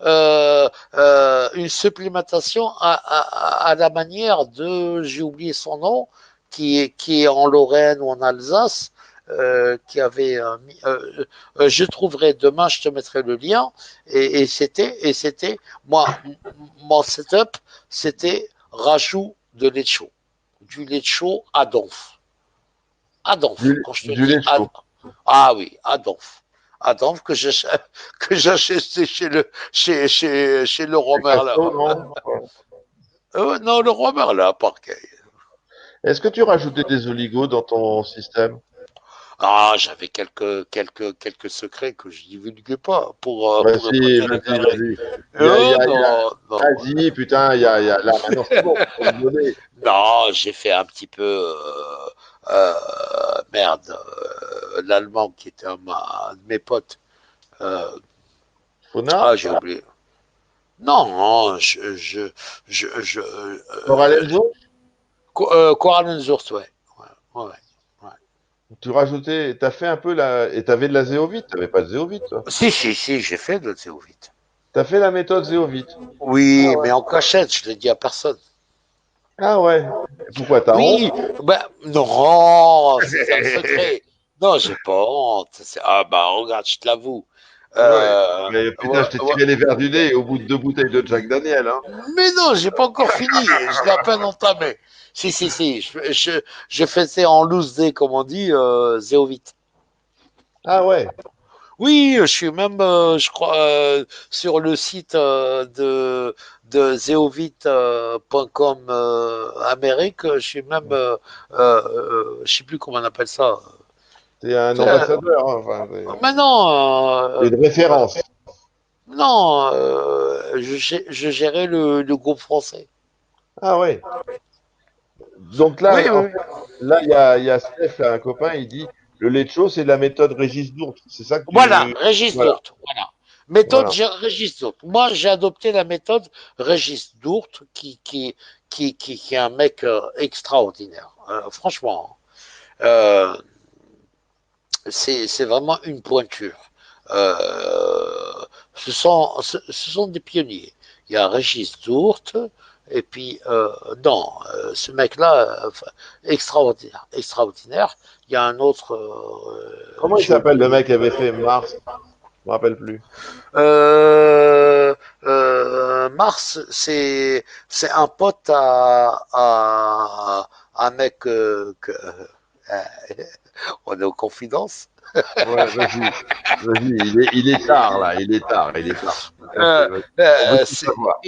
une supplémentation à la manière de, j'ai oublié son nom, qui est en Lorraine ou en Alsace, qui avait je trouverai demain, je te mettrai le lien, et c'était, moi, mon setup, c'était rajout de lait de chaud, du lait de chaud à donf. À donf, quand je te Du dis lait chaud. ah oui, Adolphe. Adolphe que j'achetais chez le Roi Merlin. Presto, non? Ouais. Non, le Roi Merlin, à Parquet. Est-ce que tu rajoutais des oligos dans ton système? Ah, j'avais quelques secrets que je divulguais pas pour Vas-y, épater les vas-y, galeries. vas-y. Non, non. Vas-y, putain, là, maintenant, c'est bon, faut me donner. Non, j'ai fait un petit peu, merde, l'allemand qui était un de mes potes. Euh, Fauna? j'ai oublié. Non, Coralenzo? Koralenzurt, ouais. Ouais, ouais, ouais. Tu rajoutais, t'as fait un peu la, et t'avais de la zéovite, t'avais pas de zéovite, toi. Si, j'ai fait de l'océovite. T'as fait la méthode zéovite. Ah Oui, ouais. mais en cachette, je l'ai dit à personne. Ah ouais. Et pourquoi t'as honte? Oui, ben non, c'était un secret. Non, j'ai pas honte. Ah bah regarde, je te l'avoue. Ouais. Euh, Mais putain, ouais, je t'ai ouais. tiré les verres du nez au bout de 2 bouteilles de Jack Daniel, hein. Mais non, j'ai pas encore fini. Je l'ai à peine entamé. Si. Je faisais en loose day, comme on dit, zéovite. Ah ouais. Oui, je suis même, je crois, sur le site de zeovite.com Amérique. Je suis même, je sais plus comment on appelle ça. T'es un Euh, ambassadeur, hein, enfin, Maintenant, une référence. non, je gérais le groupe français. Ah ouais. Donc Oui, là, en oui. fait, là, il y a Steph, là, un copain, il dit, le lait de chaud, c'est la méthode Régis Dourte. C'est ça que Voilà, tu, Régis voilà, Dourte. Voilà. Méthode voilà. Régis Dourte. Moi, j'ai adopté la méthode Régis Dourte, qui est un mec extraordinaire. Franchement, euh, c'est vraiment une pointure. Ce sont des pionniers. Il y a Régis Dourte, et puis, non, ce mec-là, extraordinaire, extraordinaire. Il y a un autre, Comment il j'ai s'appelle le oublié. mec qui avait fait Mars? Je me rappelle plus. Mars, c'est un pote à un mec on est aux confidences. Ouais, vas-y. Vas-y, il est tard, là. Il est tard, il est tard. Euh, Vas-y. On veut tout savoir.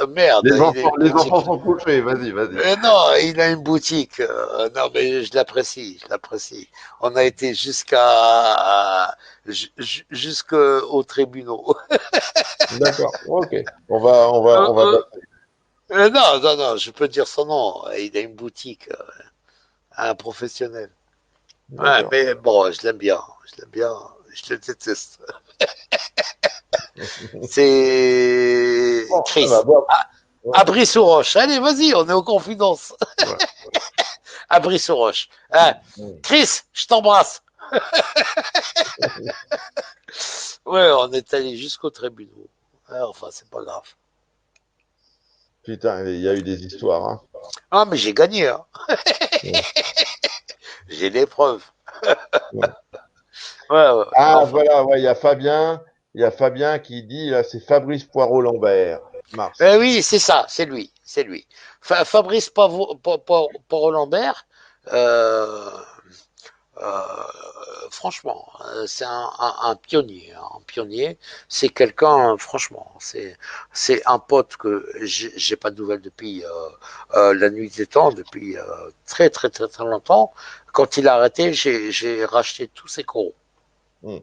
merde, il a une Les enfants boutique. sont couchés. Vas-y, vas-y. Non, il a une boutique. Non, mais je l'apprécie, je l'apprécie. On a été jusqu'aux tribunaux. D'accord. Ok. Euh, On va euh, passer. non, je peux dire son nom. Il a une boutique, un professionnel. Ouais, D'accord. mais bon, je l'aime bien. Je l'aime bien. Je le déteste. C'est Bon, ça va. Chris. Bon. Ouais, À Brisson-Roche. Allez, vas-y, on est aux confidences. ouais. À Brisson-Roche. Hein, Chris, je t'embrasse. Ouais, on est allé jusqu'au tribunal. Enfin, c'est pas grave. Putain, il y a eu des histoires, hein. Ah, mais j'ai gagné. Hein. Ouais, J'ai des preuves. ouais. Ouais. Ah, Enfin. voilà, ouais, il y a Fabien. Il y a Fabien qui dit, là, c'est Fabrice Poirot-Lambert. Mars. Oui, c'est ça, c'est lui. C'est lui. Fabrice Poro-Lambert, euh, franchement, c'est un pionnier. Un pionnier, c'est quelqu'un, franchement, c'est un pote que j'ai pas de nouvelles depuis la nuit des temps, depuis très, très, très, très longtemps. Quand il a arrêté, j'ai racheté tous ses coraux. Hmm.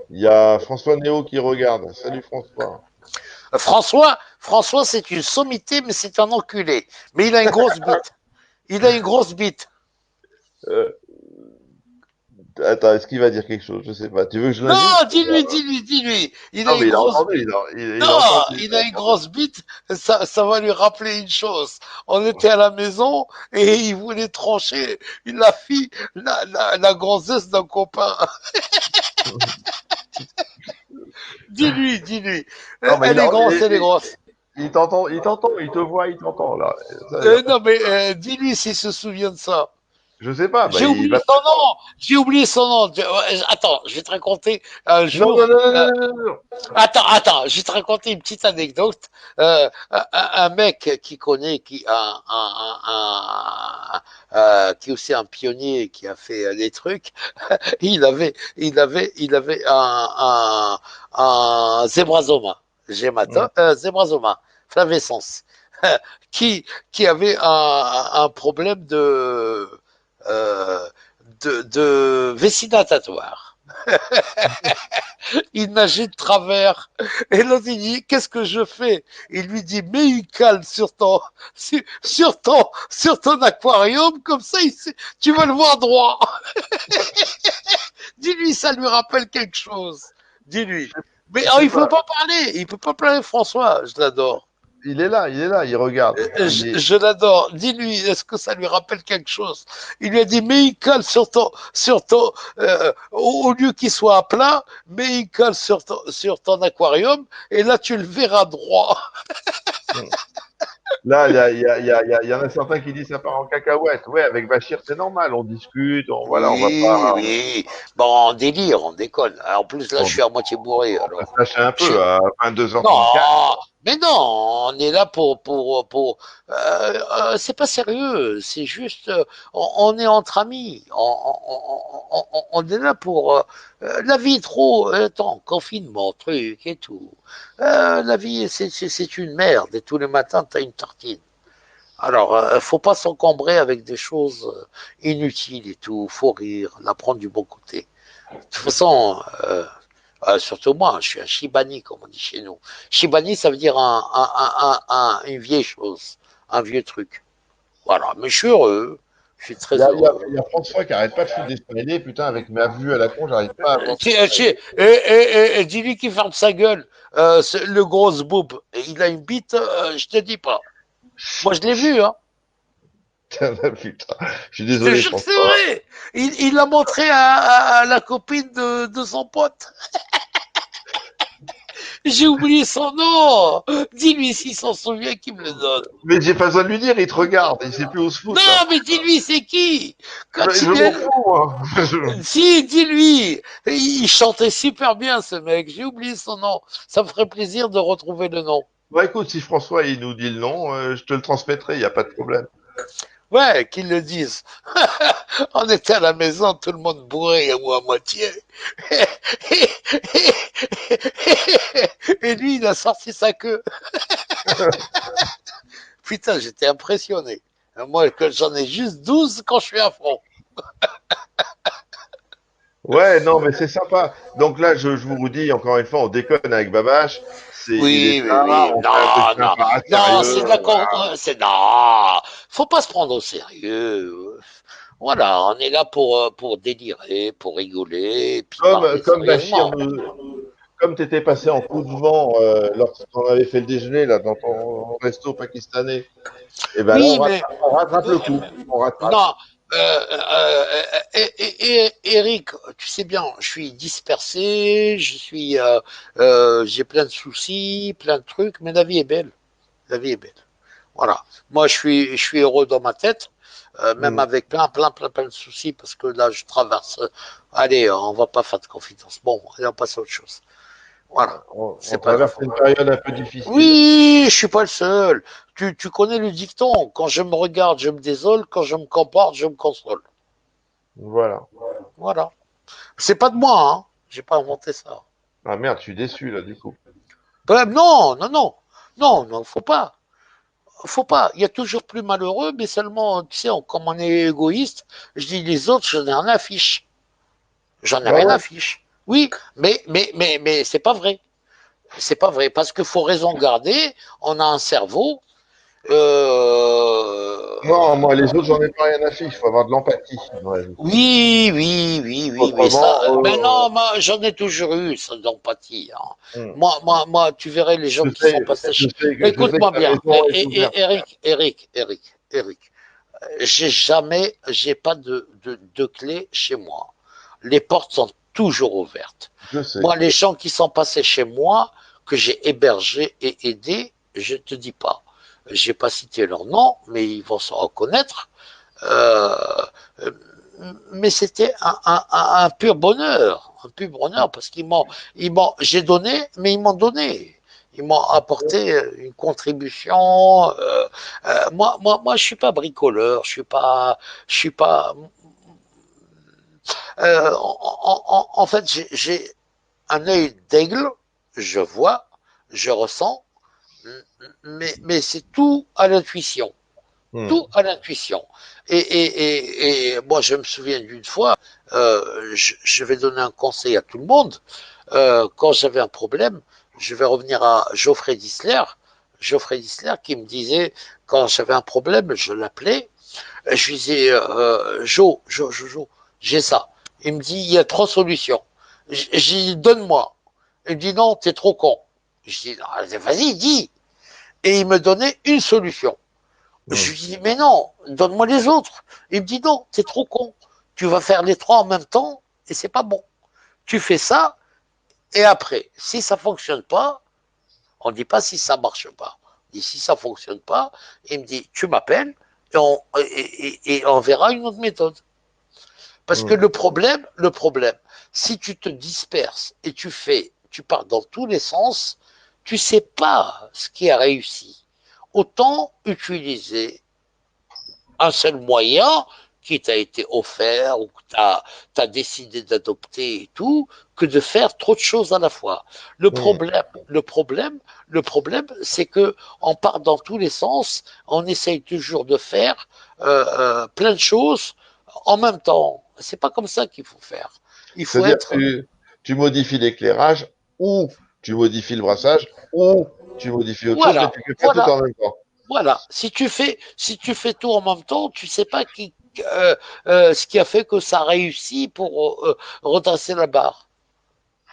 Il y a François Néo qui regarde. Salut François. François, c'est une sommité, mais c'est un enculé. Mais il a une grosse bite. Il a une grosse bite. Euh, Attends, est-ce qu'il va dire quelque chose? Je sais pas. Tu veux que je Non, l'invite? dis-lui. Il a Non, mais une il a grosse entendu. bite. Il a Non, entendu. il Il a a une entendu. grosse bite. Ça va lui rappeler une chose. On était à la maison et il voulait trancher la fille, la grossesse d'un copain. Dis-lui. Non, mais Elle est grosse, elle est grosse. il te voit, il t'entend, là. Ça, y a pas de- Non, mais dis-lui s'il se souvient de ça. Je sais pas, bah, J'ai il oublié va. son nom. J'ai oublié son nom. Attends, je vais te raconter un Non, non, jour. non, non, non, non, non. Attends, je vais te raconter une petite anecdote. Un mec qui connaît, qui est aussi un pionnier, qui a fait des trucs. Il avait un zébrazoma, Hmm. zébrazoma, flavescence, qui, qui avait un problème euh, de vessie natatoire. Il nageait de travers. Et l'autre, il dit, qu'est-ce que je fais? Il lui dit, mets une cale sur ton aquarium, comme ça, tu vas le voir droit. Dis-lui, ça lui rappelle quelque chose. Dis-lui. Mais Je oh, sais il peut pas. pas parler. Il peut pas parler, François. Je l'adore. Il regarde. Je l'adore. Dis-lui, est-ce que ça lui rappelle quelque chose? Il lui a dit, mets une colle au lieu qu'il soit à plat, mets une colle sur ton aquarium, et là, tu le verras droit. Là, il y en a certains qui disent ça part en cacahuète. Ouais, avec Bachir, c'est normal. On discute, voilà, on va pas, Oui. Bon, on délire, on déconne. En plus, là, je on, suis à moitié bourré, on va alors. se lâcher un Je, peu à 22h34. Non, mais non, on est là pour c'est pas sérieux, c'est juste, on est entre amis, on est là pour, la vie est trop, attends, confinement, truc et tout. La vie, c'est une merde, et tous les matins, t'as une tartine. Alors, faut pas s'encombrer avec des choses inutiles et tout, faut rire, la prendre du bon côté. De toute façon, surtout moi, je suis un Shibani, comme on dit chez nous. Shibani, ça veut dire une vieille chose, un vieux truc. Voilà, mais je suis heureux, je suis très heureux. Il y a François qui arrête pas de foutre des smileys. Putain, avec ma vue à la con, j'arrive pas à voir. Dis-lui qu'il ferme sa gueule, le gros boob. Il a une bite, je te dis pas. Moi, je l'ai vu, hein. Putain, je suis Je te désolé, jure que c'est François. vrai. Il l'a montré à la copine de son pote. J'ai oublié son nom. Dis-lui s'il s'en souvient qu'il me le donne. Mais j'ai pas besoin de lui dire, il te regarde, il sait plus où se foutre, là. Non, mais dis-lui c'est qui. Quand Je il m'en est... fous, moi. Si, dis-lui. Il chantait super bien, ce mec. J'ai oublié son nom. Ça me ferait plaisir de retrouver le nom. Bah écoute, si François il nous dit le nom, je te le transmettrai, il n'y a pas de problème. Ouais, qu'ils le disent. On était à la maison, tout le monde bourré ou à moitié. Et lui, il a sorti sa queue. Putain, j'étais impressionné. Moi, j'en ai juste 12 quand je suis à fond. Ouais, non, mais c'est sympa. Donc là, je vous dis, encore une fois, on déconne avec Babache. Il est là, Oui. on fait un truc Non. sympa, Non, sérieux. c'est d'accord. Voilà. Non. Faut pas se prendre au sérieux. Voilà, on est là pour délirer, pour rigoler, et puis parler Comme Bachir sérieusement. nous, comme tu étais passé en coup de vent lorsqu'on avait fait le déjeuner là dans ton resto pakistanais, et ben là Oui, mais on rattrape le coup. On rattrape. non. Eric, tu sais bien, je suis dispersé, j'ai plein de soucis, plein de trucs, mais la vie est belle. La vie est belle. Voilà. Moi, je suis heureux dans ma tête, même Hmm. avec plein de soucis, parce que là, je traverse. Allez, on va pas faire de confidence. Bon, allez, on passe à autre chose. Voilà. On C'est pas grave. traverse une période un peu difficile. Oui, je suis pas le seul. Tu connais le dicton. Quand je me regarde, je me désole. Quand je me comporte, je me console. Voilà. Voilà. C'est pas de moi, hein. J'ai pas inventé ça. Ah merde, je suis déçu là du coup. Non, faut pas. Faut pas. Il y a toujours plus malheureux, mais seulement, tu sais, comme on est égoïste, je dis les autres, j'en ai rien à fiche. J'en ai Ouais, rien ouais. à fiche. Oui, mais c'est pas vrai. C'est pas vrai, parce qu'il faut raison garder. On a un cerveau. Non, moi, les autres, j'en ai pas rien à faire. Il faut avoir de l'empathie dans la vie. Oui, mais ça, Autrement, ben non, moi, j'en ai toujours eu, ça, d'empathie, hein. Tu verrais les gens je qui sais, sont passés je chez... sais, je sais que Écoute-moi ta bien, maison est ouverte. Eric, j'ai pas de clé chez moi. Les portes sont toujours ouvertes. Je sais. Moi, les gens qui sont passés chez moi, que j'ai hébergés et aidés, je te dis pas. J'ai pas cité leur nom, mais ils vont se reconnaître. Euh, mais c'était un pur bonheur parce j'ai donné, mais ils m'ont donné. Ils m'ont apporté une contribution. Je suis pas bricoleur, je suis pas. En fait, j'ai un œil d'aigle, je vois, je ressens, mais c'est tout à l'intuition. Hmm. Tout à l'intuition. Et moi, je me souviens d'une fois, je vais donner un conseil à tout le monde. Quand j'avais un problème, je vais revenir à Geoffrey Dissler. Geoffrey Dissler qui me disait, quand j'avais un problème, je l'appelais, je lui disais, Jo, j'ai ça. Il me dit, il y a 3 solutions. J'ai dit, donne-moi. Il me dit, non, t'es trop con. Je dis, vas-y, dis. Et il me donnait une solution. Je Hmm. lui dis, mais non, donne-moi les autres. Il me dit, non, t'es trop con. Tu vas faire les 3 en même temps et c'est pas bon. Tu fais ça et après, si ça fonctionne pas, on ne dit pas si ça marche pas. On dit si ça fonctionne pas, il me dit, tu m'appelles et on verra une autre méthode. Parce que Hmm. le problème, si tu te disperses et tu pars dans tous les sens, tu sais pas ce qui a réussi. Autant utiliser un seul moyen qui t'a été offert ou que tu as décidé d'adopter et tout, que de faire trop de choses à la fois. Le Hmm. problème, le problème, le problème, c'est que on part dans tous les sens, on essaye toujours de faire plein de choses en même temps. C'est pas comme ça qu'il faut faire. Il faut C'est-à-dire être que tu modifies l'éclairage ou tu modifies le brassage ou tu modifies autre chose, mais voilà, tu fais pas tout voilà. en même temps. Voilà, si tu fais tout en même temps, tu sais pas ce qui a fait que ça réussit pour redresser la barre.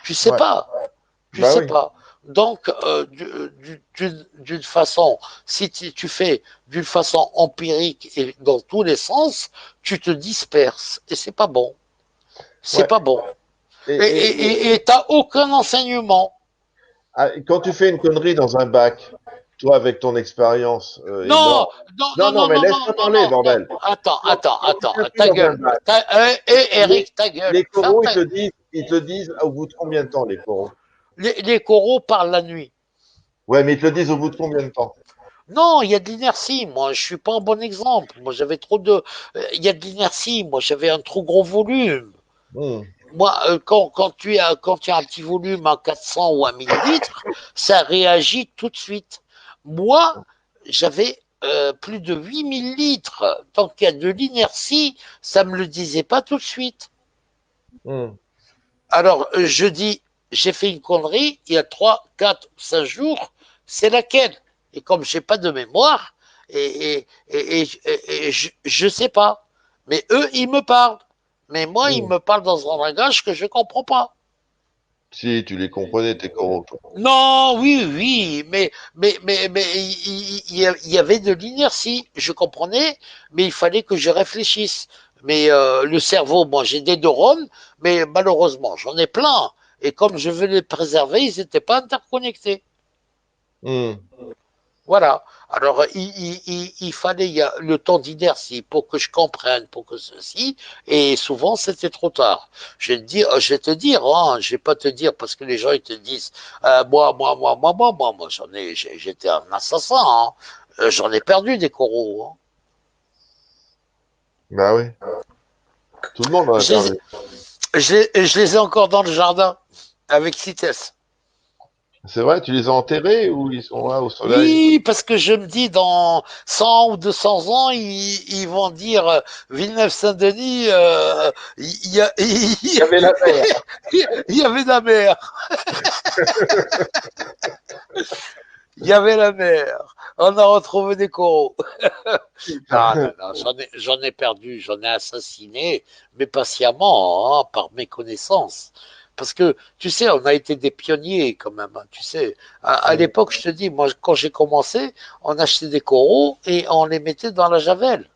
Tu sais Ouais. pas, tu Bah sais oui. pas. Donc, d'une façon, si tu fais d'une façon empirique et dans tous les sens, tu te disperses et c'est pas bon. C'est Ouais. pas bon. Et, Et t'as aucun enseignement. quand tu fais une connerie dans un bac, toi avec ton expérience Non, énorme. non, Non, non, non, non, mais non, non, laisse-moi non, parler, non, non. bordel. Attends, attends, Quand tu attends. fais un truc Ta dans un gueule. bac, Eric, ta gueule. les coraux, ils te le disent au bout de combien de temps, les coraux? Les coraux parlent la nuit. Ouais, mais ils te le disent au bout de combien de temps? Non, il y a de l'inertie. Moi, je suis pas un bon exemple. Moi, j'avais trop de. Il y a de l'inertie. Moi, j'avais un trop gros volume. Hmm. Moi, quand tu as un petit volume à 400 ou à 1000 litres, ça réagit tout de suite. Moi, j'avais plus de 8000 litres. Tant qu'il y a de l'inertie, ça me le disait pas tout de suite. Hmm. Alors, je dis, j'ai fait une connerie il y a 3, 4, 5 jours, c'est laquelle? Et comme j'ai pas de mémoire, et je sais pas. Mais eux, ils me parlent. Mais moi, ils Hmm. me parlent dans un langage que je comprends pas. Si, tu les comprenais, tes coraux, toi. Non, oui, mais il y avait de l'inertie. Je comprenais, mais il fallait que je réfléchisse. Mais le cerveau, moi, j'ai des neurones, mais malheureusement, j'en ai plein. Et comme je veux les préserver, ils n'étaient pas interconnectés. Hmm. Voilà. Alors, il fallait le temps d'inertie pour que je comprenne, pour que ceci, et souvent c'était trop tard. Je vais te dire, hein, je vais pas te dire parce que les gens ils te disent, moi, j'étais un assassin, hein. J'en ai perdu des coraux, hein. Bah oui. Tout le monde en a Je les, perdu. je les ai encore dans le jardin avec Cites. C'est vrai, tu les as enterrés ou ils sont là au soleil? Oui, parce que je me dis, dans 100 ou 200 ans, ils vont dire Villeneuve-Saint-Denis, Il y avait la mer. il y avait la mer. Il y avait la mer. On a retrouvé des coraux. Non, non, non, j'en ai perdu, j'en ai assassiné, mais patiemment, hein, par méconnaissance. Parce que, tu sais, on a été des pionniers quand même, hein, tu sais. À l'époque, je te dis, moi, quand j'ai commencé, on achetait des coraux et on les mettait dans la javel.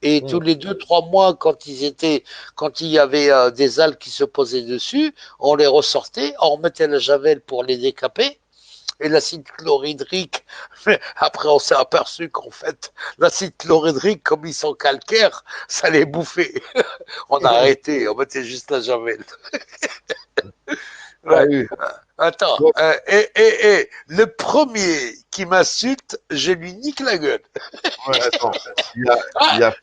Et tous les 2, 3 mois, quand il y avait des algues qui se posaient dessus, on les ressortait, on remettait la javel pour les décaper. Et l'acide chlorhydrique, mais après on s'est aperçu qu'en fait, l'acide chlorhydrique, comme ils sont calcaires, ça les bouffait. On a arrêté, on mettait juste la javel. Ah Ouais. oui. Attends, Bon, le premier qui m'insulte, je lui nique la gueule. ouais, attends. Il Ah, y a,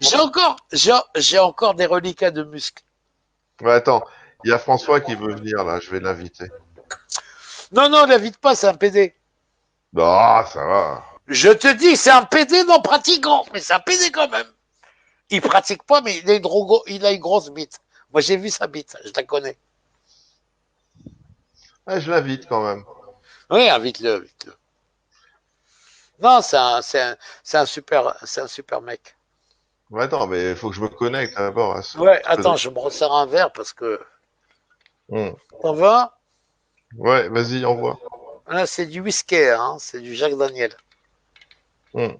j'ai encore des reliquats de muscles. ouais, attends. Il y a François qui veut venir là, je vais l'inviter. Non, non, l'invite pas, c'est un PD. Ah, ça va. Je te dis, c'est un PD non pratiquant, mais c'est un PD quand même. Il pratique pas, mais il a une grosse bite. Moi, j'ai vu sa bite, je la connais. Ouais, je l'invite quand même. Oui, invite-le, invite-le. Non, c'est un super mec. Ouais, attends, mais il faut que je me connecte d'abord à ce Ouais, truc. attends, je me resserre un verre parce que. Hmm. On va? Ouais, vas-y, envoie. Là, c'est du whisky, hein, c'est du Jacques Daniel. Hmm.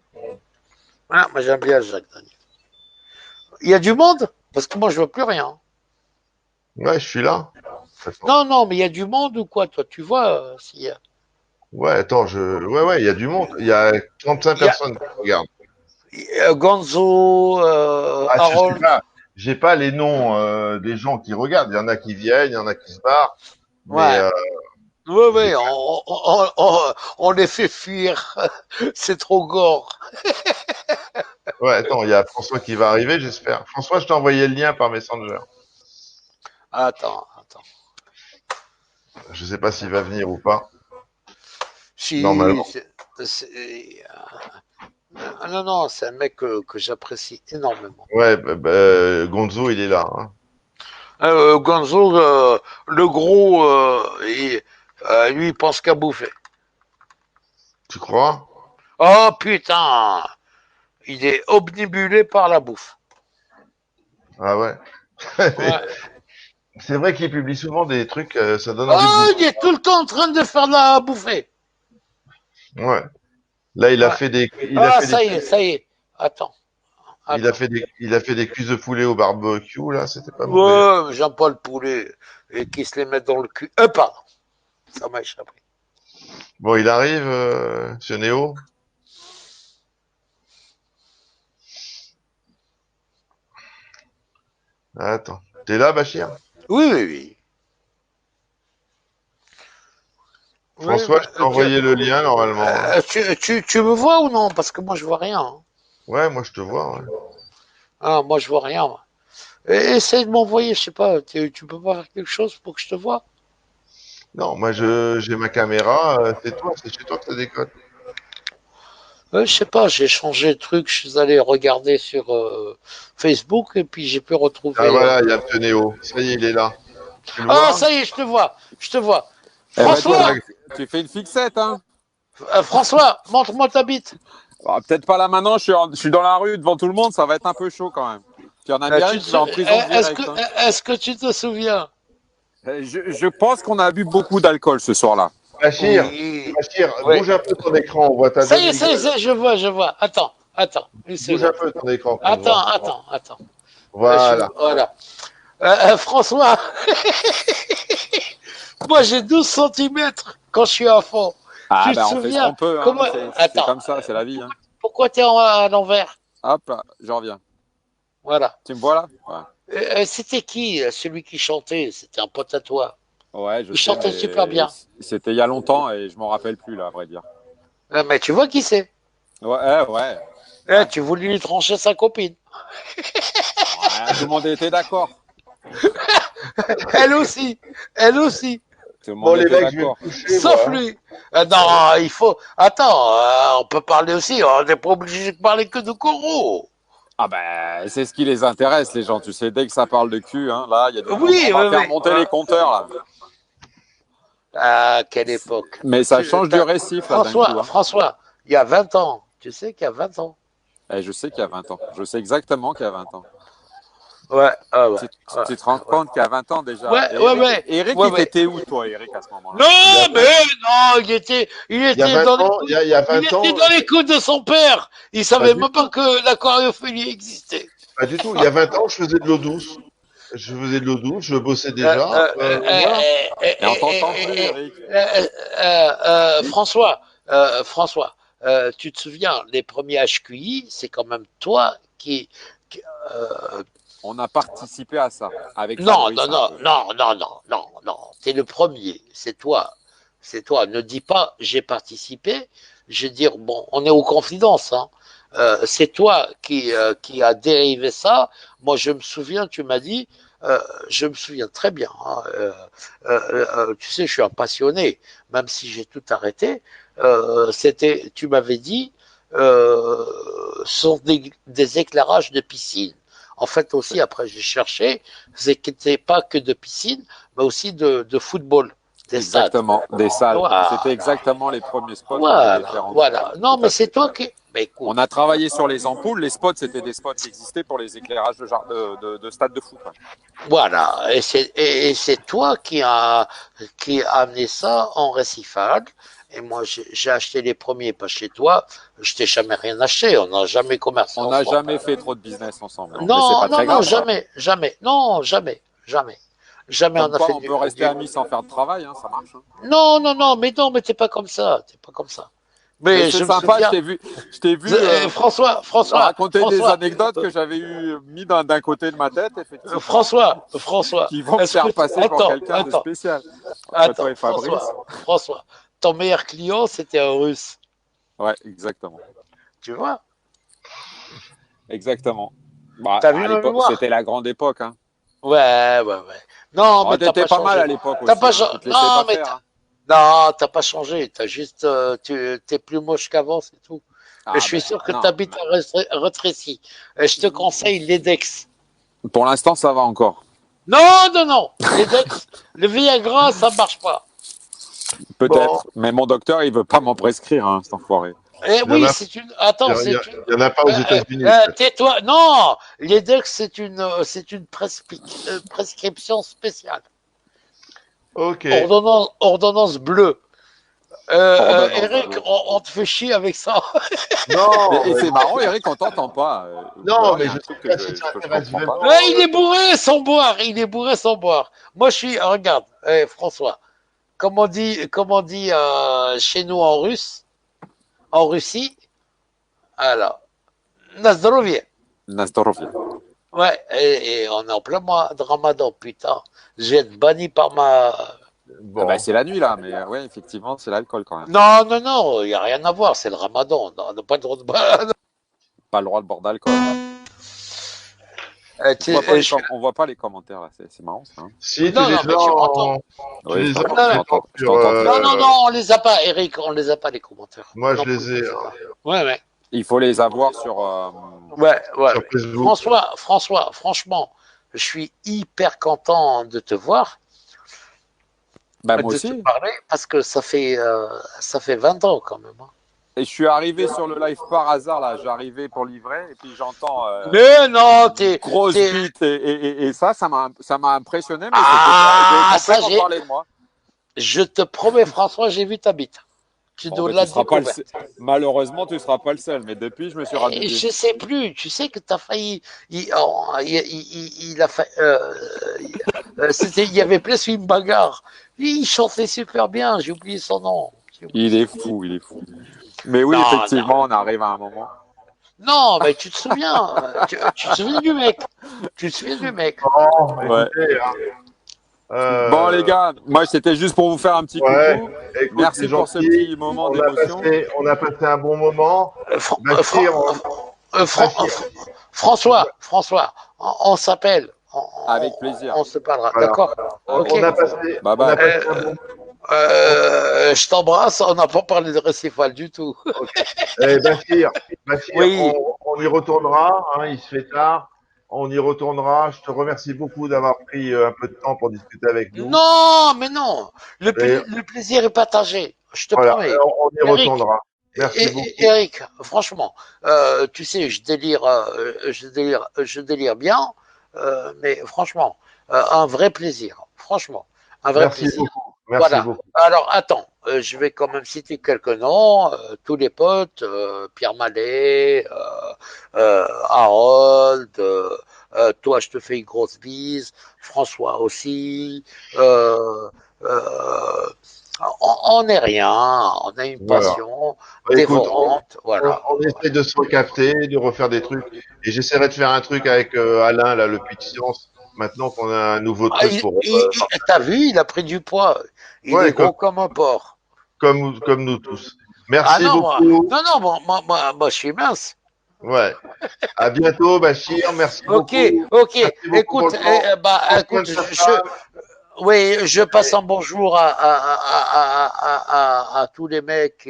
Ah, moi, j'aime bien Jacques Daniel. Il y a du monde? Parce que moi, je vois plus rien. Ouais, je suis là. Attends. Non, non, mais il y a du monde ou quoi, toi? Tu vois, s'il y a. Ouais, attends, ouais, ouais, il y a du monde. Il y a 35 Il y a personnes qui regardent. Gonzo, Ah, je sais Harold. pas. J'ai pas les noms des gens qui regardent. Il y en a qui viennent, il y en a qui se barrent. Mais Ouais. Oui, j'ai oui, on les fait fuir. C'est trop gore. ouais, attends, il y a François qui va arriver, j'espère. François, je t'ai envoyé le lien par Messenger. Attends, attends. Je sais pas s'il va venir ou pas. Si, Normalement. non, non, c'est un mec que j'apprécie énormément. Ouais, Gonzo, il est là. Hein. Gonzo, le gros, lui, il pense qu'à bouffer. Tu crois? Oh putain, il est obnubilé par la bouffe. Ah ouais. Ouais. C'est vrai qu'il publie souvent des trucs, ça donne envie de Oh, bouffer. il est tout le temps en train de faire de la bouffer. Ouais. Là, Ouais. il a Ah, fait des, ça y est, ça y est. Attends, attends. il a fait des cuisses de poulet au barbecue, là, c'était pas mauvais. Ouais, j'aime pas le poulet. Et qui se les met dans le cul. Pardon, ça m'a échappé. Bon, il arrive, ce Néo. Attends. T'es là, Bachir? Oui, oui, oui. Oui, François, je t'ai envoyé le lien, normalement. Hein. tu me vois ou non? Parce que moi, je vois rien. Hein. Ouais, moi, je te vois. Ouais. Ah, moi, je vois rien. Moi. Essaye de m'envoyer, je sais pas, tu peux pas faire quelque chose pour que je te vois? Non, moi, j'ai ma caméra, c'est chez toi que ça déconne. Je sais pas, j'ai changé de truc, je suis allé regarder sur Facebook et puis j'ai pu Ah, retrouver. voilà, il y a ce Néo. Ça y est, il est là. Tu le Ah, vois? ça y est, je te vois, je te vois. Eh ben, François, François, tu fais une fixette, hein? François, montre-moi ta bite. Bah, peut-être pas là maintenant, je suis dans la rue devant tout le monde, ça va être un peu chaud quand même. Puis en Amérique, il va en prison direct. Hein. Est-ce que tu te souviens? Je pense qu'on a bu beaucoup d'alcool ce soir-là. Bachir, Oui, Bachir, oui. bouge un peu ton écran, on voit ta Ça y est, demi-gueule. je vois, je vois. Attends, attends, une Bouge un seconde. peu ton écran qu'on te Attends, voit. attends, attends. Voilà. Voilà. François, moi j'ai 12 centimètres quand je suis à fond. Ah Tu te ben on fait ce souviens qu'on peut, hein. comment... C'est Attends, comme ça, c'est la vie. Hein. pourquoi t'es à l'envers? Hop là, je reviens. Voilà. Tu me vois là? C'était qui celui qui chantait? C'était un pote à toi. Ouais, je Il sais, chantait super mais bien. c'était il y a longtemps et je m'en rappelle plus là, à vrai dire. Mais tu vois qui c'est? Ouais, ouais, ouais. Tu voulais lui trancher sa copine. Ouais, tout le monde était d'accord. Elle aussi. Elle aussi. Tout le Bon, monde les était mecs, je vais me d'accord. coucher, Sauf moi. Hein. lui. Non, il faut. Attends, on peut parler aussi. On n'est pas obligé de parler que de coraux. Ah ben, c'est ce qui les intéresse, les gens. Tu sais, dès que ça parle de cul, hein, là, il y a du monde. Oui, On va oui, faire oui. monter les compteurs, là. Ah, quelle époque. Mais ça change du récif, là, d'un coup. Hein. François, il y a 20 ans. Tu sais qu'il y a 20 ans. Et je sais qu'il y a 20 ans. Je sais exactement qu'il y a 20 ans. Ouais, ouais. Tu te rends compte qu'il y a 20 ans déjà. Ouais. Eric, il était où, toi, Eric, à ce moment-là? Non, mais non, il était Il y a 20 ans, il y a 20 ans, dans les coudes de son père. Il savait même pas que l'aquariophilie existait. Pas du tout. Il y a 20 ans, je faisais de l'eau douce. Je bossais déjà. Voilà. Et on t'entend plus, Eric. François, tu te souviens, les premiers HQI, c'est quand même toi qui on a participé à ça avec non, Fabrice. non. T'es le premier. C'est toi. Ne dis pas j'ai participé. Je veux dire, bon, on est aux confidences. Hein. C'est toi qui a dérivé ça. Moi, je me souviens, tu m'as dit, je me souviens très bien. Hein, tu sais, je suis un passionné, même si j'ai tout arrêté. Tu m'avais dit, sont des éclairages de piscine. En fait, aussi, après, j'ai cherché, c'était pas que de piscine, mais aussi de football. Exactement, des salles. Voilà. C'était exactement les premiers spots. Voilà. Non, mais c'est toi qui. Mais écoute, on a travaillé sur les ampoules. Les spots, c'était des spots qui existaient pour les éclairages de stade de foot. Ouais. Voilà. Et c'est toi qui a amené ça en récifal. Et moi, j'ai acheté les premiers, pas chez toi. Je t'ai jamais rien acheté. On n'a jamais commercé ensemble. On n'a jamais fait trop de business ensemble. Non, jamais. Non, jamais. Jamais on a fait. On peut rester amis sans faire de travail, hein, ça marche. Hein. Non, mais t'es pas comme ça. Mais c'est sympa, je t'ai vu François, raconter des anecdotes que j'avais mis d'un côté de ma tête, effectivement. François. Qui vont me faire passer pour quelqu'un de spécial. Attends, François, ton meilleur client, c'était un Russe. Ouais, exactement. Tu vois? Exactement. Bah, t'as vu c'était la grande époque. Hein. Ouais. Non, mais t'étais pas mal à l'époque aussi. Non, t'as pas changé. T'as juste, t'es plus moche qu'avant, c'est tout. Mais je suis sûr que t'habites à Retrécy. Et je te conseille l'Edex. Pour l'instant, ça va encore. Non. L'Edex, le Viagra, ça marche pas. Peut-être. Mais mon docteur, il veut pas m'en prescrire, hein, cet enfoiré. Oui, c'est une. Attends, il y en a pas aux États-Unis. Tais-toi. Non, l'Edex, c'est une prescription spéciale. Ok. Ordonnance bleue. Eric, on te fait chier avec ça. Non. Et c'est marrant, Eric, on t'entend pas. Non, mais je trouve que ça intéresse vraiment. Il est bourré sans boire. Moi, regarde, François. Comme on dit chez nous en Russie, alors, Nazdrovie. Ouais, et on est en plein mois de Ramadan, putain. Je vais être banni par ma. Bon. C'est la nuit là, mais ouais, effectivement, c'est l'alcool quand même. Non, il n'y a rien à voir, c'est le Ramadan. On n'a pas le droit de boire. Pas le droit de boire d'alcool. On voit pas les commentaires là, c'est marrant ça. Hein. Si, tu les entends. Non, on les a pas, Eric, on les a pas les commentaires. Moi, je les ai. Ouais. Il faut les avoir sur. Ouais. Sur Facebook. François, franchement, je suis hyper content de te voir. Moi aussi. Te parler parce que ça fait 20 ans quand même. Hein. Et je suis arrivé sur le live par hasard là, j'arrivais pour livrer et puis j'entends. Mais non, grosse bite et ça m'a impressionné. Mais ça j'ai parlé de moi. Je te promets, François, j'ai vu ta bite. Malheureusement, tu ne seras pas le seul, mais depuis, je me suis radoué. Je sais plus, tu sais que tu as failli. Il y avait presque une bagarre. Il chantait super bien, j'ai oublié son nom. Il est fou. Mais oui, effectivement, on arrive à un moment. Non, mais tu te souviens. Tu te souviens du mec. Écoutez, Bon les gars, moi c'était juste pour vous faire un petit coucou. Écoute, merci pour ce petit moment d'émotion. On a passé un bon moment. François, on s'appelle. Avec plaisir. On se parlera, voilà. D'accord. On a passé, bye bye. Je t'embrasse, on n'a pas parlé de récifal du tout. Okay. Bachir, oui. on y retournera, hein, il se fait tard. On y retournera. Je te remercie beaucoup d'avoir pris un peu de temps pour discuter avec nous. Non, mais non. Le plaisir est partagé. Je te promets. On y retournera. Merci beaucoup. Eric, franchement, tu sais, je délire bien, mais franchement, un vrai plaisir. Franchement, un vrai Merci plaisir. beaucoup. Merci Voilà. beaucoup. Alors, attends, je vais quand même citer quelques noms. Tous les potes, Pierre Mallet, Harold, toi, je te fais une grosse bise, François aussi. Euh, euh, on n'est rien, on a une Voilà. passion Bah, écoute, dévorante. Voilà. on essaie de se recapter, de refaire des trucs. Et j'essaierai de faire un truc avec Alain, là, le Puits de Science, maintenant qu'on a un nouveau Ah, truc pour. t'as vu, il a pris du poids. Il est Ouais, gros comme un porc. comme nous tous. Ah Merci non, beaucoup. moi, je suis mince. Ouais. À bientôt, Bachir. Merci Ok, beaucoup. ok. Merci beaucoup pour Écoute, le temps. Prends soin écoute, de ta femme. oui, je passe un bonjour à tous les mecs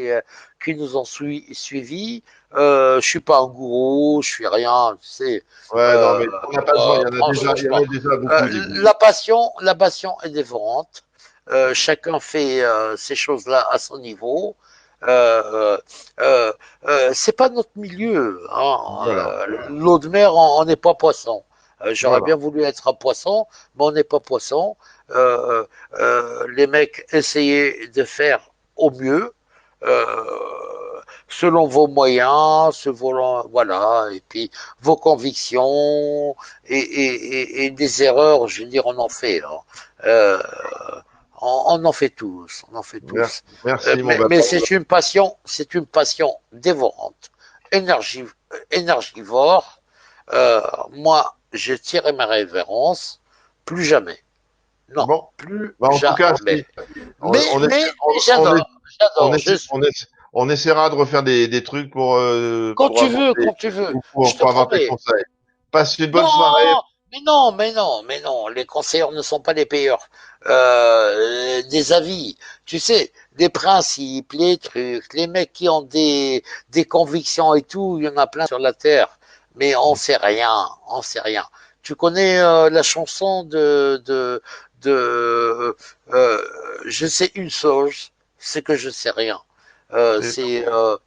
qui nous ont suivis. Je suis pas un gourou, je suis rien, tu sais. Ouais, non, mais on n'a pas besoin. Il y en Franchement, a déjà beaucoup des gourous. la passion est dévorante. Chacun fait ces choses-là à son niveau. Euh, euh, c'est pas notre milieu. Hein. Voilà. L'eau de mer, on n'est pas poisson. J'aurais Voilà. bien voulu être un poisson, mais on n'est pas poisson. Les mecs, essayez de faire au mieux, selon vos moyens, voilà, et puis vos convictions et des erreurs, je veux dire, on en fait. Hein. Euh, on en fait tous, on en fait tous. Merci, mon Mais bâtard. c'est une passion dévorante, énergie, énergivore. Moi, je tire ma révérence, plus jamais. Non, Bon. plus Bah, en tout cas, jamais. on, on, Mais on, j'adore, on, j'adore. essa- on essa- on essaiera de refaire des trucs pour Quand avancer tu veux, ou je te pour avoir tes promets. conseils. Passe une bonne soirée. Non, mais non, les conseillers ne sont pas les payeurs des avis. Tu sais, des principes, les trucs, les mecs qui ont des convictions et tout, il y en a plein sur la terre, mais on sait rien. Tu connais la chanson de je sais une chose, c'est que je sais rien. Euh, Et- c'est euh,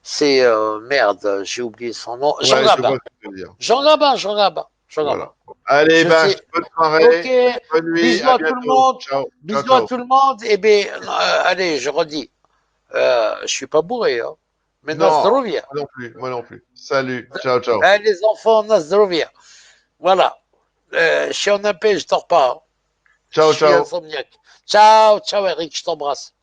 c'est merde, j'ai oublié son nom. Jean Ouais, je Gabin. vois ce que tu veux dire. Jean Gabin, Jean Gabin, Jean Gabin. Voilà. Allez, Je Bach, sais. bonne Ok, soirée, bonne nuit, bisous à à tout le bientôt. monde. Ciao, ciao, Bisous à ciao. tout le monde. Eh bien, allez, je redis. Je suis pas bourré, hein. Mais Non, Nazdrovia. moi non plus, moi non plus. Salut, ciao, ciao. Les enfants, Nazdrovia. Voilà. Si on appelle, je dors pas. Hein. Je Ciao, suis ciao. insomniaque. Ciao, ciao Eric, je t'embrasse.